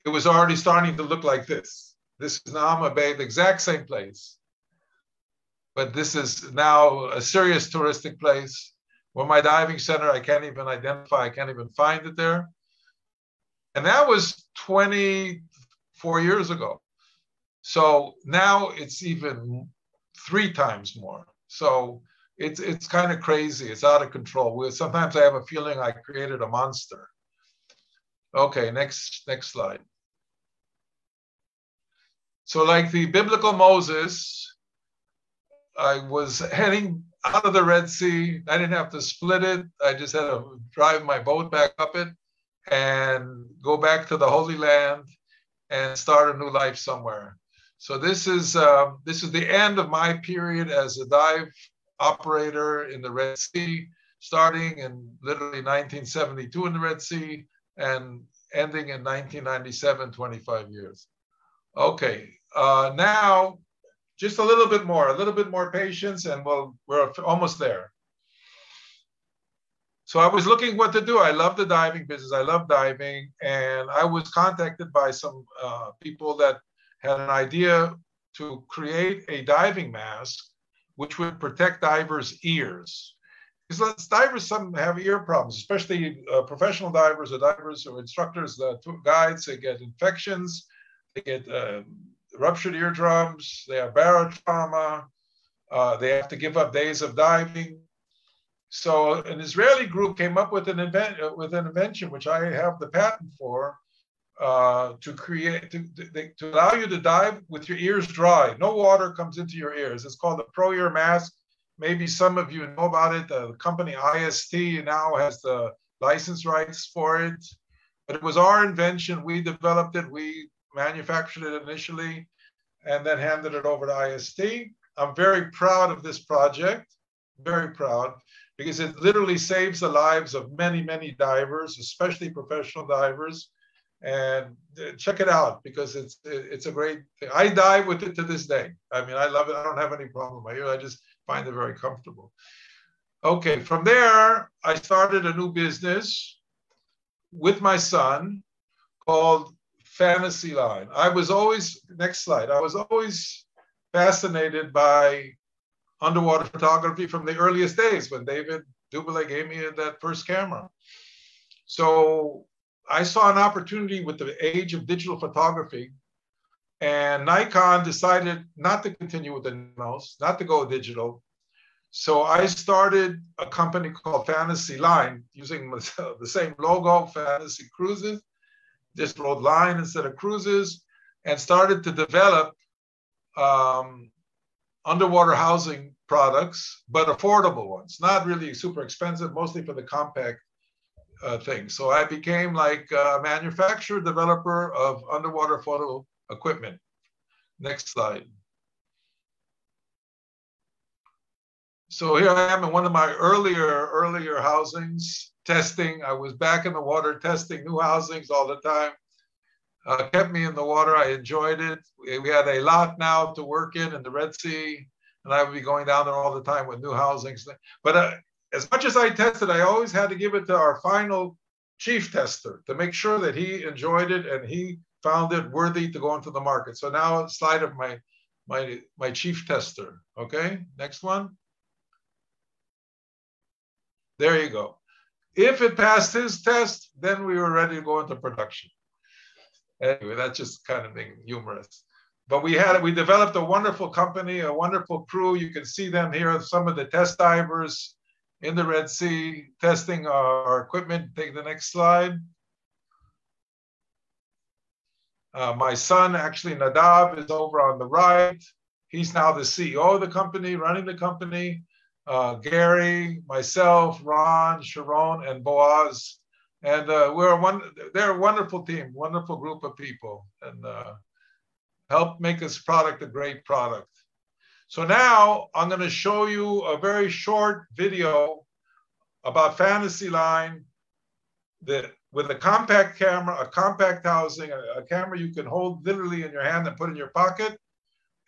It was already starting to look like this. This is Nama Bay, the exact same place. But this is now a serious touristic place. Where my diving center, I can't even identify, I can't even find it there. And that was 24 years ago. So now it's even 3 times more. So it's kind of crazy, it's out of control. Sometimes I have a feeling I created a monster. Okay, next slide. So like the biblical Moses, I was heading out of the Red Sea. I didn't have to split it. I just had to drive my boat back up it and go back to the Holy Land and start a new life somewhere. So this is the end of my period as a dive operator in the Red Sea, starting in literally 1972 in the Red Sea and ending in 1997, 25 years. Okay, now, just a little bit more patience, and we're almost there. So I was looking what to do. I love the diving business. I love diving. And I was contacted by some people that had an idea to create a diving mask which would protect divers' ears. Because divers, some have ear problems, especially professional divers or divers or instructors, guides, they get infections, they get ruptured eardrums, they have barotrauma, they have to give up days of diving. So an Israeli group came up with an invention, which I have the patent for, to allow you to dive with your ears dry. No water comes into your ears. It's called the Pro-Ear Mask. Maybe some of you know about it. The company IST now has the license rights for it. But it was our invention. We developed it. We manufactured it initially and then handed it over to IST. I'm very proud of this project, very proud, because it literally saves the lives of many, many divers, especially professional divers. And check it out, because it's a great thing. I dive with it to this day. I mean, I love it. I don't have any problem with my ear. I just find it very comfortable. Okay, from there, I started a new business with my son called Fantasy Line. I was always, next slide, I was always fascinated by underwater photography from the earliest days when David Dubele gave me that first camera. So I saw an opportunity with the age of digital photography, and Nikon decided not to continue with the Nanos, not to go digital. So I started a company called Fantasy Line using the same logo, Fantasy Cruises, just wrote line instead of cruises, and started to develop underwater housing products, but affordable ones, not really super expensive, mostly for the compact thing. So I became like a manufacturer, developer of underwater photo equipment. Next slide. So here I am in one of my earlier housings, testing. I was back in the water testing new housings all the time. Kept me in the water. I enjoyed it. We had a lot now to work in the Red Sea, and I would be going down there all the time with new housings. But as much as I tested, I always had to give it to our final chief tester to make sure that he enjoyed it and he found it worthy to go into the market. So now a slide of my chief tester. Okay, next one. There you go. If it passed his test, then we were ready to go into production. Anyway, that's just kind of being humorous. But we developed a wonderful company, a wonderful crew. You can see them here, some of the test divers in the Red Sea testing our equipment. Take the next slide. My son, actually Nadav, is over on the right. He's now the CEO of the company, running the company. Gary, myself, Ron, Sharon, and Boaz. And they're a wonderful team, wonderful group of people, and help make this product a great product. So now I'm going to show you a very short video about Fantasy Line with a compact camera, a compact housing, a camera you can hold literally in your hand and put in your pocket.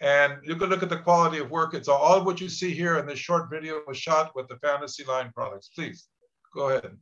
And you can look at the quality of work. It's all of what you see here in this short video was shot with the Fantasy Line products. Please, go ahead.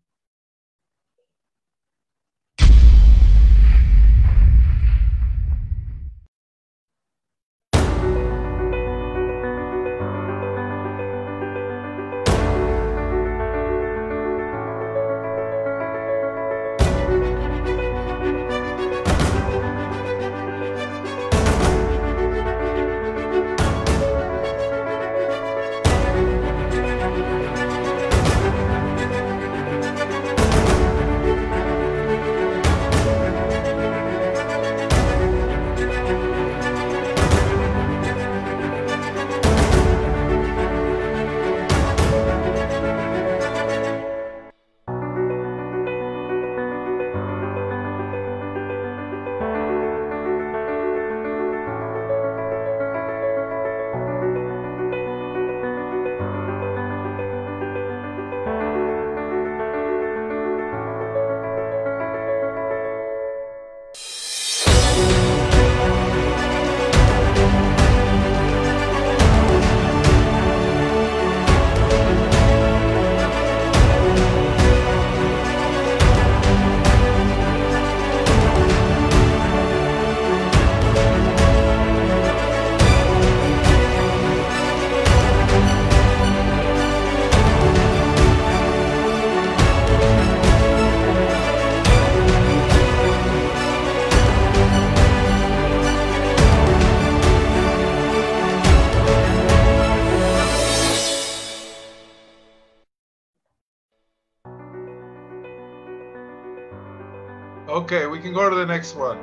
Okay, we can go to the next one.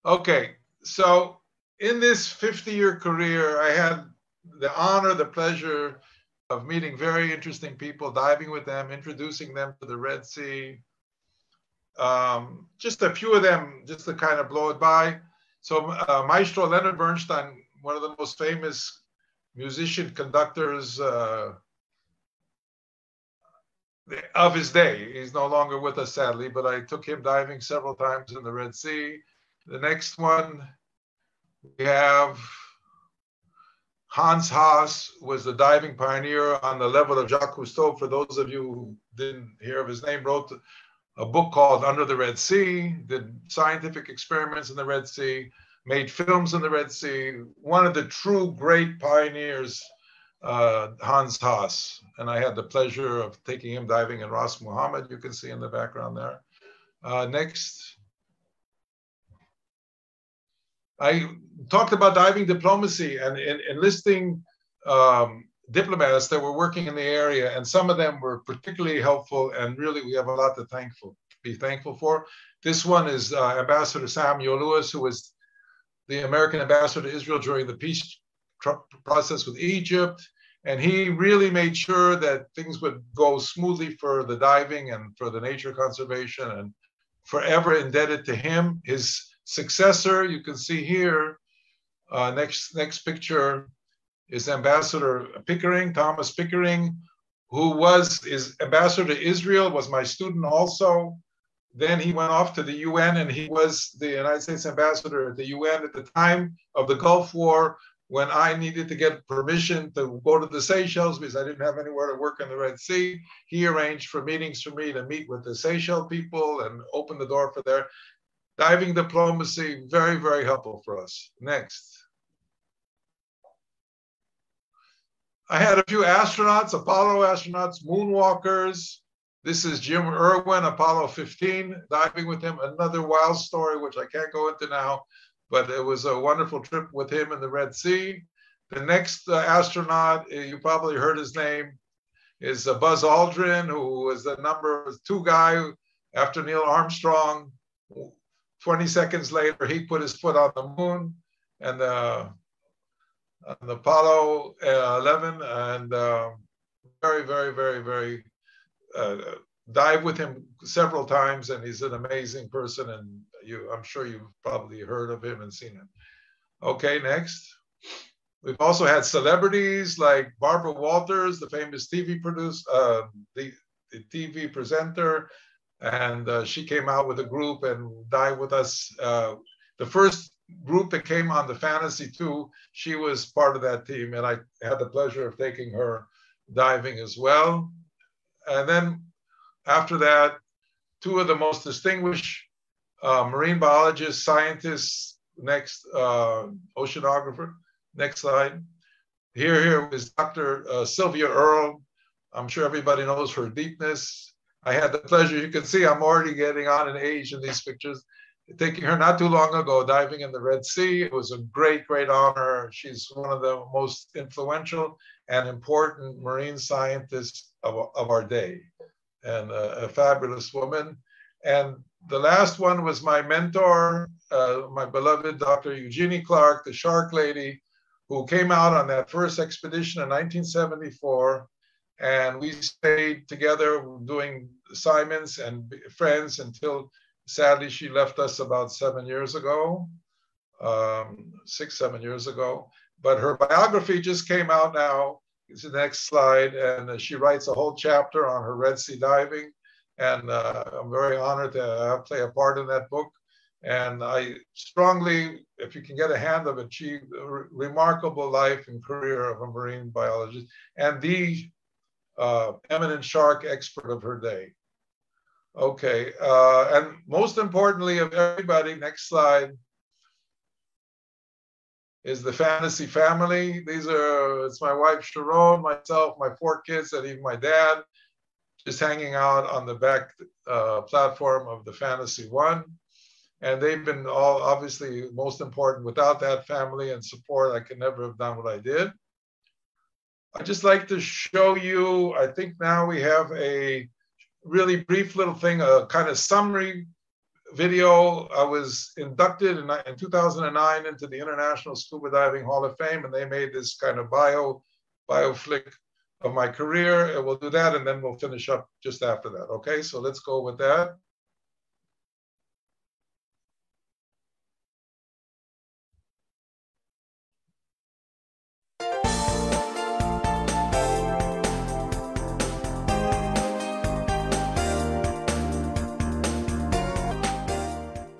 Okay, so in this 50-year career, I had the honor, the pleasure of meeting very interesting people, diving with them, introducing them to the Red Sea. Just a few of them, just to kind of blow it by. So Maestro Leonard Bernstein, one of the most famous musician conductors of his day. He's no longer with us, sadly, but I took him diving several times in the Red Sea. The next one, we have Hans Haas, was the diving pioneer on the level of Jacques Cousteau. For those of you who didn't hear of his name, wrote a book called Under the Red Sea, did scientific experiments in the Red Sea, made films in the Red Sea. One of the true great pioneers, Hans Haas. And I had the pleasure of taking him diving in Ras Muhammad, you can see in the background there. Next. I talked about diving diplomacy and enlisting diplomats that were working in the area, and some of them were particularly helpful, and really we have a lot to be thankful for. This one is Ambassador Samuel Lewis, who was the American ambassador to Israel during the peace process with Egypt. And he really made sure that things would go smoothly for the diving and for the nature conservation, and forever indebted to him. His successor, you can see here, next picture is Ambassador Pickering, Thomas Pickering, who is ambassador to Israel, was my student also. Then he went off to the UN, and he was the United States ambassador at the UN at the time of the Gulf War, when I needed to get permission to go to the Seychelles because I didn't have anywhere to work in the Red Sea. He arranged for meetings for me to meet with the Seychelles people and open the door for their diving diplomacy. Very, very helpful for us. Next. I had a few astronauts, Apollo astronauts, moonwalkers. This is Jim Irwin, Apollo 15, diving with him. Another wild story, which I can't go into now, but it was a wonderful trip with him in the Red Sea. The next astronaut, you probably heard his name, is Buzz Aldrin, who was the number 2 guy after Neil Armstrong. 20 seconds later, he put his foot on the moon, and on Apollo 11, and very, very, very, very, dive with him several times, and he's an amazing person, and I'm sure you've probably heard of him and seen him. Okay, next. We've also had celebrities like Barbara Walters, the famous TV producer, the TV presenter, and she came out with a group and dived with us. The first group that came on the Fantasy 2, she was part of that team, and I had the pleasure of taking her diving as well. And then after that, 2 of the most distinguished marine biologists, scientists, next oceanographer, next slide. Here is Dr. Sylvia Earle. I'm sure everybody knows her deepness. I had the pleasure, you can see I'm already getting on in age in these pictures, taking her not too long ago diving in the Red Sea. It was a great, great honor. She's one of the most influential and important marine scientists of our day, and a fabulous woman. And the last one was my mentor, my beloved Dr. Eugenie Clark, the shark lady, who came out on that first expedition in 1974. And we stayed together doing assignments and friends until sadly she left us about 7 years ago, 6, 7 years ago. But her biography just came out now. It's the next slide. And she writes a whole chapter on her Red Sea diving. And I'm very honored to play a part in that book. And I strongly, if you can get a hand of it, she remarkable life and career of a marine biologist and the eminent shark expert of her day. Okay, and most importantly of everybody, next slide, is the Fantasy family. It's my wife Sharon, myself, my 4 kids, and even my dad, just hanging out on the back platform of the Fantasy 1. And they've been all obviously most important. Without that family and support, I could never have done what I did. I'd just like to show you, I think now we have a really brief little thing, a kind of summary video. I was inducted in 2009 into the International Scuba Diving Hall of Fame, and they made this kind of bio flick of my career. And we'll do that, and then we'll finish up just after that. Okay, so let's go with that.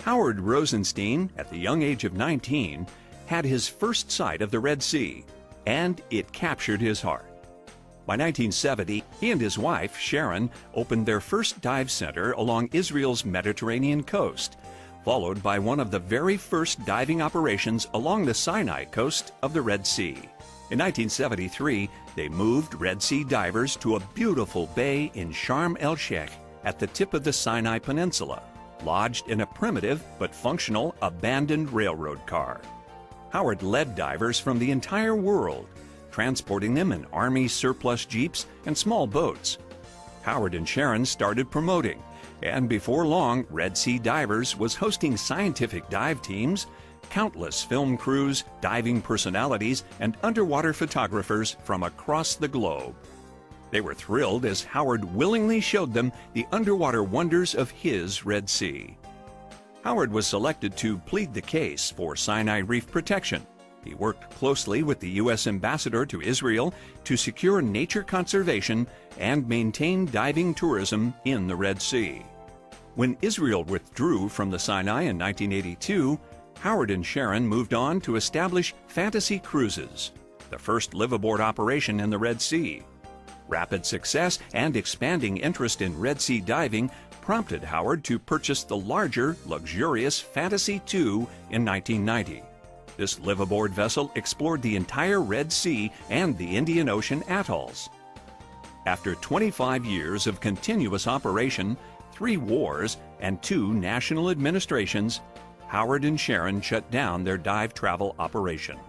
Howard Rosenstein, at the young age of 19, had his first sight of the Red Sea, and it captured his heart. By 1970, he and his wife, Sharon, opened their first dive center along Israel's Mediterranean coast, followed by one of the very first diving operations along the Sinai coast of the Red Sea. In 1973, they moved Red Sea divers to a beautiful bay in Sharm el-Sheikh at the tip of the Sinai Peninsula, lodged in a primitive but functional abandoned railroad car. Howard led divers from the entire world, transporting them in Army surplus jeeps and small boats. Howard and Sharon started promoting, and before long, Red Sea Divers was hosting scientific dive teams, countless film crews, diving personalities, and underwater photographers from across the globe. They were thrilled as Howard willingly showed them the underwater wonders of his Red Sea. Howard was selected to plead the case for Sinai Reef protection. He worked closely with the U.S. ambassador to Israel to secure nature conservation and maintain diving tourism in the Red Sea. When Israel withdrew from the Sinai in 1982, Howard and Sharon moved on to establish Fantasy Cruises, the first liveaboard operation in the Red Sea. Rapid success and expanding interest in Red Sea diving prompted Howard to purchase the larger, luxurious Fantasy II in 1990. This liveaboard vessel explored the entire Red Sea and the Indian Ocean atolls. After 25 years of continuous operation, 3 wars, and 2 national administrations, Howard and Sharon shut down their dive travel operation.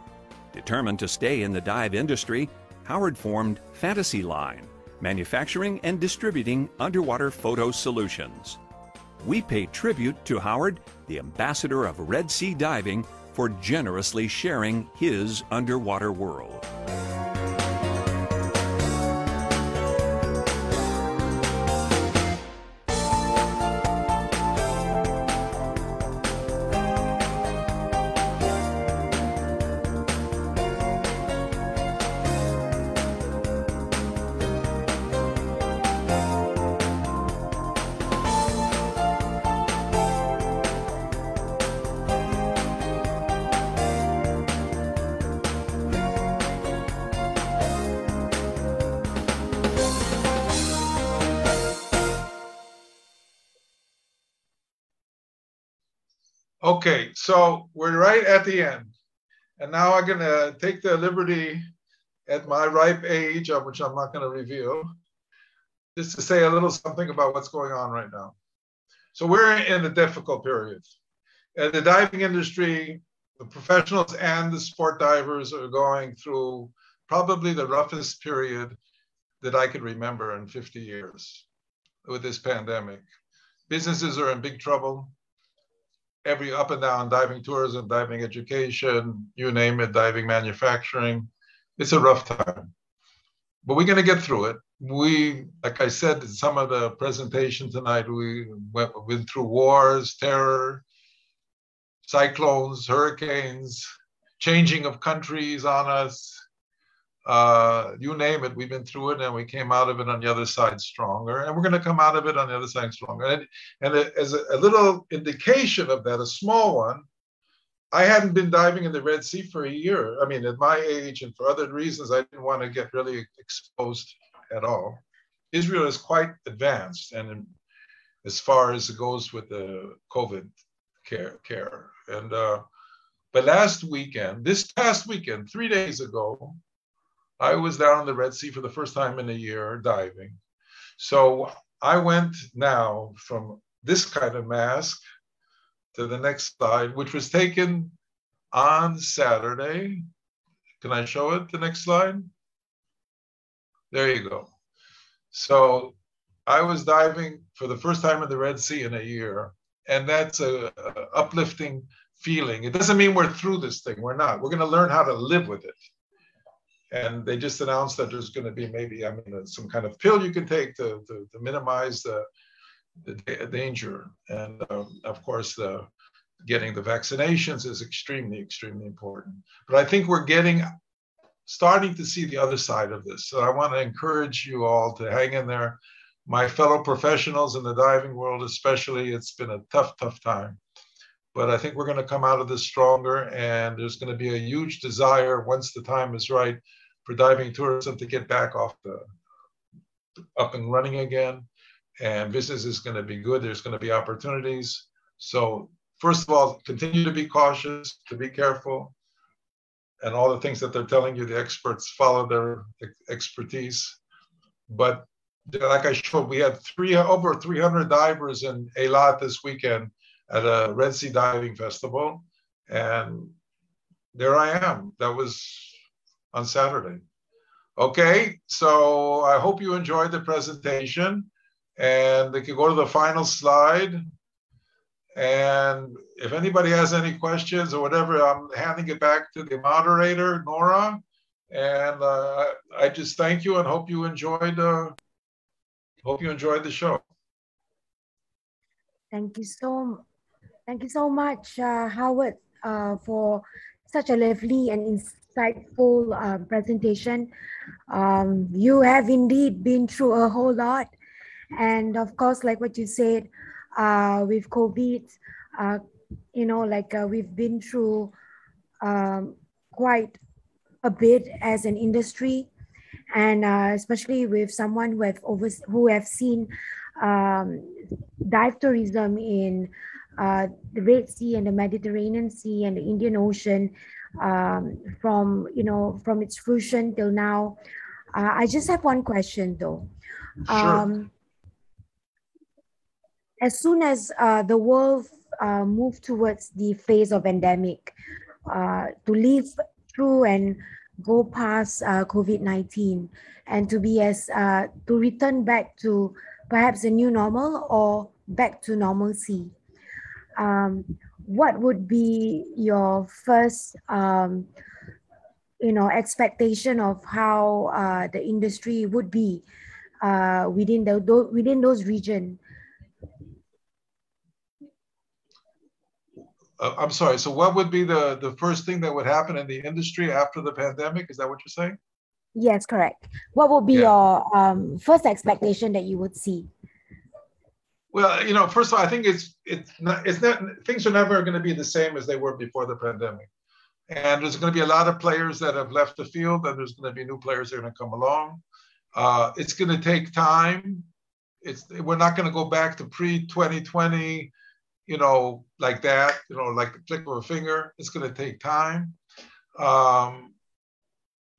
Determined to stay in the dive industry, Howard formed Fantasy Line, manufacturing and distributing underwater photo solutions. We pay tribute to Howard, the ambassador of Red Sea diving, for generously sharing his underwater world. Okay, so we're right at the end. And now I'm going to take the liberty at my ripe age, of which I'm not going to reveal, just to say a little something about what's going on right now. So we're in a difficult period. The diving industry, the professionals and the sport divers are going through probably the roughest period that I could remember in 50 years with this pandemic. Businesses are in big trouble. Every up and down, diving tourism, diving education, you name it, diving manufacturing. It's a rough time, but we're going to get through it. We, like I said in some of the presentation tonight, we went through wars, terror, cyclones, hurricanes, changing of countries on us. You name it, we've been through it and we came out of it on the other side stronger, and we're going to come out of it on the other side stronger. And as a little indication of that, a small one, I hadn't been diving in the Red Sea for a year. I mean, at my age and for other reasons, I didn't want to get really exposed at all. Israel is quite advanced, and as far as it goes with the COVID care. And but this past weekend, 3 days ago, I was down in the Red Sea for the first time in a year diving. So I went now from this kind of mask to the next slide, which was taken on Saturday. Can I show it, the next slide? There you go. So I was diving for the first time in the Red Sea in a year, and that's a uplifting feeling. It doesn't mean we're through this thing, we're not. We're gonna learn how to live with it. And they just announced that there's going to be maybe, some kind of pill you can take to minimize the danger. And of course, getting the vaccinations is extremely, extremely important. But I think we're starting to see the other side of this. So I want to encourage you all to hang in there. My fellow professionals in the diving world, especially, it's been a tough, tough time. But I think we're going to come out of this stronger, and there's going to be a huge desire, once the time is right, for diving tourism to get back up and running again. And business is going to be good. There's going to be opportunities. So first of all, continue to be cautious, to be careful, and all the things that they're telling you, the experts, follow their expertise. But like I showed, we had over 300 divers in Eilat this weekend at a Red Sea Diving Festival. And there I am. That was on Saturday. Okay, so I hope you enjoyed the presentation, and they can go to the final slide. And if anybody has any questions or whatever, I'm handing it back to the moderator, Nora. And I just thank you and hope you enjoyed the show. Thank you so much, Howard, for such a lovely and insightful presentation. You have indeed been through a whole lot. And of course, like what you said, with COVID, we've been through quite a bit as an industry, and especially with someone who have seen dive tourism in the Red Sea and the Mediterranean Sea and the Indian Ocean, from its fruition till now. I just have one question though. Sure. As soon as the world moved towards the phase of endemic, to live through and go past COVID-19, and to return back to perhaps a new normal or back to normalcy, what would be your first expectation of how the industry would be within those regions? I'm sorry, so what would be the first thing that would happen in the industry after the pandemic? Is that what you're saying? Yes, correct. What would be your first expectation that you would see? Well, first of all, I think things are never going to be the same as they were before the pandemic. And there's going to be a lot of players that have left the field, and there's going to be new players that are going to come along. It's going to take time. We're not going to go back to pre-2020, like that, like the click of a finger. It's going to take time.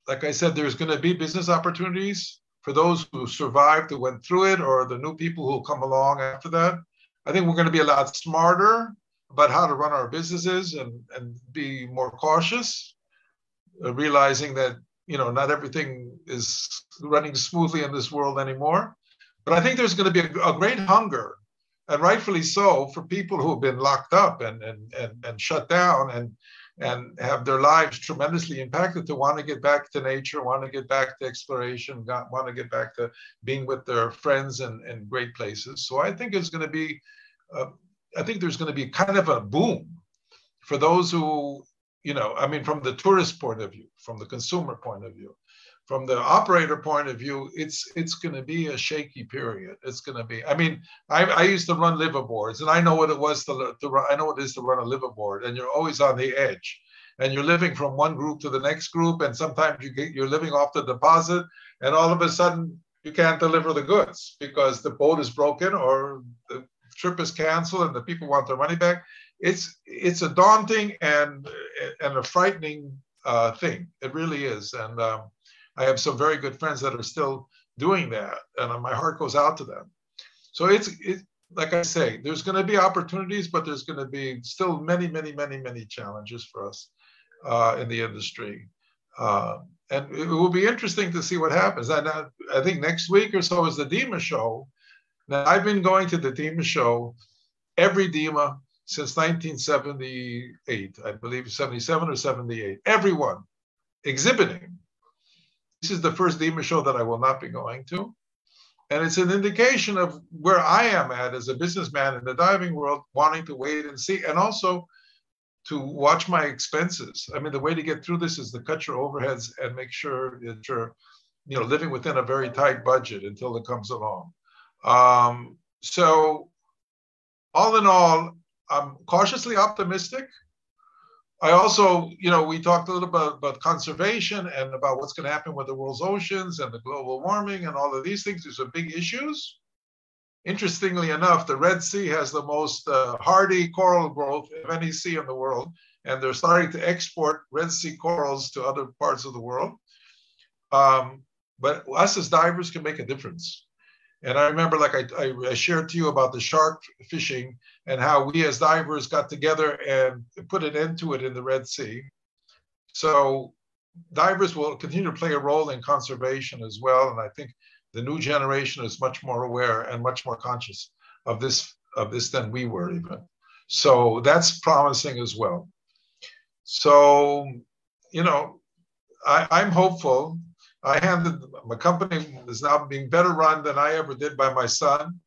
Like I said, there's going to be business opportunities for those who survived, who went through it, or the new people who will come along after that. I think we're going to be a lot smarter about how to run our businesses and be more cautious, realizing that, not everything is running smoothly in this world anymore. But I think there's going to be a great hunger, and rightfully so, for people who have been locked up and shut down and have their lives tremendously impacted, to want to get back to nature, want to get back to exploration, want to get back to being with their friends in great places. So I think there's going to be kind of a boom for those who, from the tourist point of view, from the consumer point of view, from the operator point of view, it's going to be a shaky period. It's going to be. I used to run liveaboards, and I know what it was to run. I know what it is to run a liveaboard, and you're always on the edge, and you're living from one group to the next group, and sometimes you're living off the deposit, and all of a sudden you can't deliver the goods because the boat is broken or the trip is canceled, and the people want their money back. It's a daunting and a frightening thing. It really is, and. I have some very good friends that are still doing that, and my heart goes out to them. So it's like I say, there's going to be opportunities, but there's going to be still many, many, many, many challenges for us in the industry. And it will be interesting to see what happens. And I think next week or so is the DEMA show. Now, I've been going to the DEMA show, every DEMA since 1978, I believe 77 or 78, everyone exhibiting. This is the first DEMA show that I will not be going to. And it's an indication of where I am at as a businessman in the diving world, wanting to wait and see, and also to watch my expenses. The way to get through this is to cut your overheads and make sure that you're living within a very tight budget until it comes along. So all in all, I'm cautiously optimistic. I also, we talked a little bit about conservation and about what's going to happen with the world's oceans and the global warming and all of these things. These are big issues. Interestingly enough, the Red Sea has the most hardy coral growth of any sea in the world, and they're starting to export Red Sea corals to other parts of the world. But us as divers can make a difference. And I remember, like I shared to you about the shark fishing and how we as divers got together and put an end to it in the Red Sea. So divers will continue to play a role in conservation as well. And I think the new generation is much more aware and much more conscious of this than we were even. So that's promising as well. So, I'm hopeful. My company is now being better run than I ever did by my son.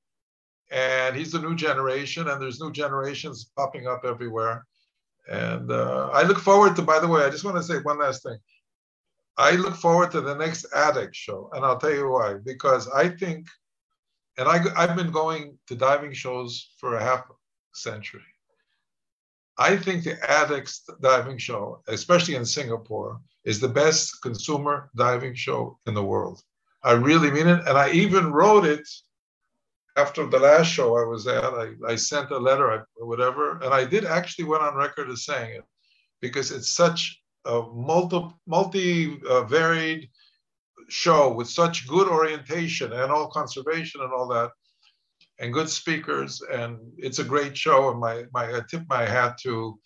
And he's the new generation, and there's new generations popping up everywhere. And I look forward to, by the way, I just want to say one last thing. I look forward to the next ADEX show, and I'll tell you why. Because I think, and I've been going to diving shows for a half century. I think the Addicts Diving Show, especially in Singapore, is the best consumer diving show in the world. I really mean it. And I even wrote it after the last show I was at. I sent a letter or whatever, and I did actually went on record as saying it because it's such a multi-varied show with such good orientation and all conservation and all that, and good speakers, and it's a great show. And I tip my hat to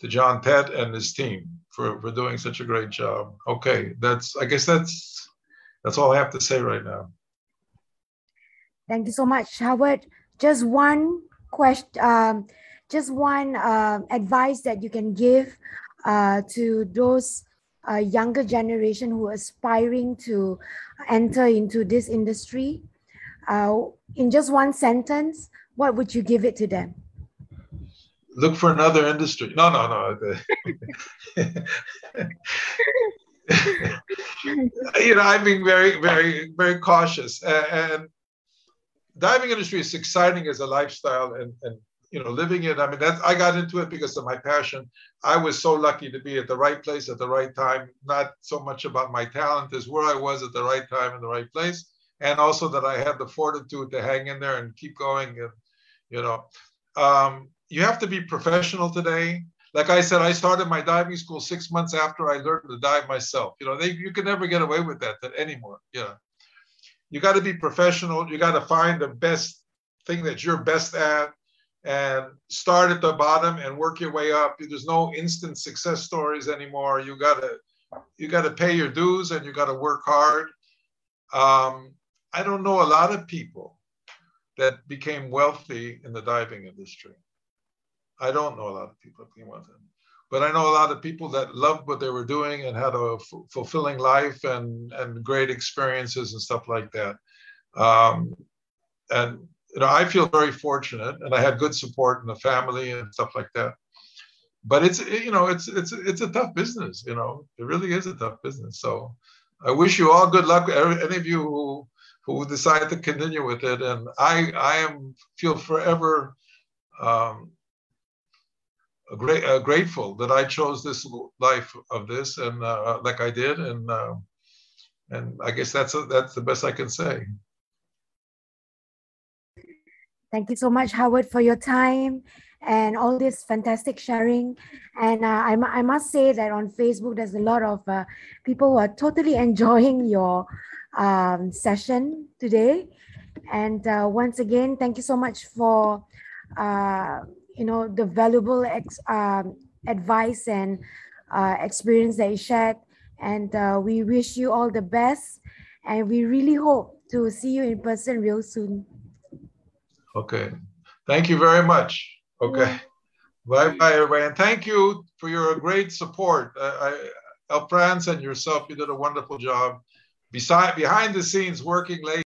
John Pett and his team for doing such a great job. Okay, I guess that's all I have to say right now. Thank you so much, Howard. Just one question, advice that you can give to those younger generation who are aspiring to enter into this industry. In just one sentence, what would you give it to them? Look for another industry. No. I'm being very, very, very cautious. And diving industry is exciting as a lifestyle, and living it. I mean, I got into it because of my passion. I was so lucky to be at the right place at the right time. Not so much about my talent as where I was at the right time in the right place, and also that I had the fortitude to hang in there and keep going. And you have to be professional today. Like I said, I started my diving school 6 months after I learned to dive myself. You can never get away with that anymore. You got to be professional. You got to find the best thing that you're best at and start at the bottom and work your way up. There's no instant success stories anymore. You got to pay your dues, and you got to work hard. I don't know a lot of people that became wealthy in the diving industry. I don't know a lot of people that became wealthy, but I know a lot of people that loved what they were doing and had a fulfilling life and great experiences and stuff like that. I feel very fortunate, and I had good support in the family and stuff like that. But it's a tough business. It really is a tough business. So I wish you all good luck. Any of you who decide to continue with it, and I feel forever grateful that I chose this life of this, and like I did, and I guess that's the best I can say. Thank you so much, Howard, for your time and all this fantastic sharing. And I must say that on Facebook, there's a lot of people who are totally enjoying your session today. And once again, thank you so much for the valuable advice and experience that you shared. And we wish you all the best. And we really hope to see you in person real soon. Okay. Thank you very much. Okay. Bye-bye, everybody. And thank you for your great support. El Franz and yourself, you did a wonderful job. Behind the scenes, working late.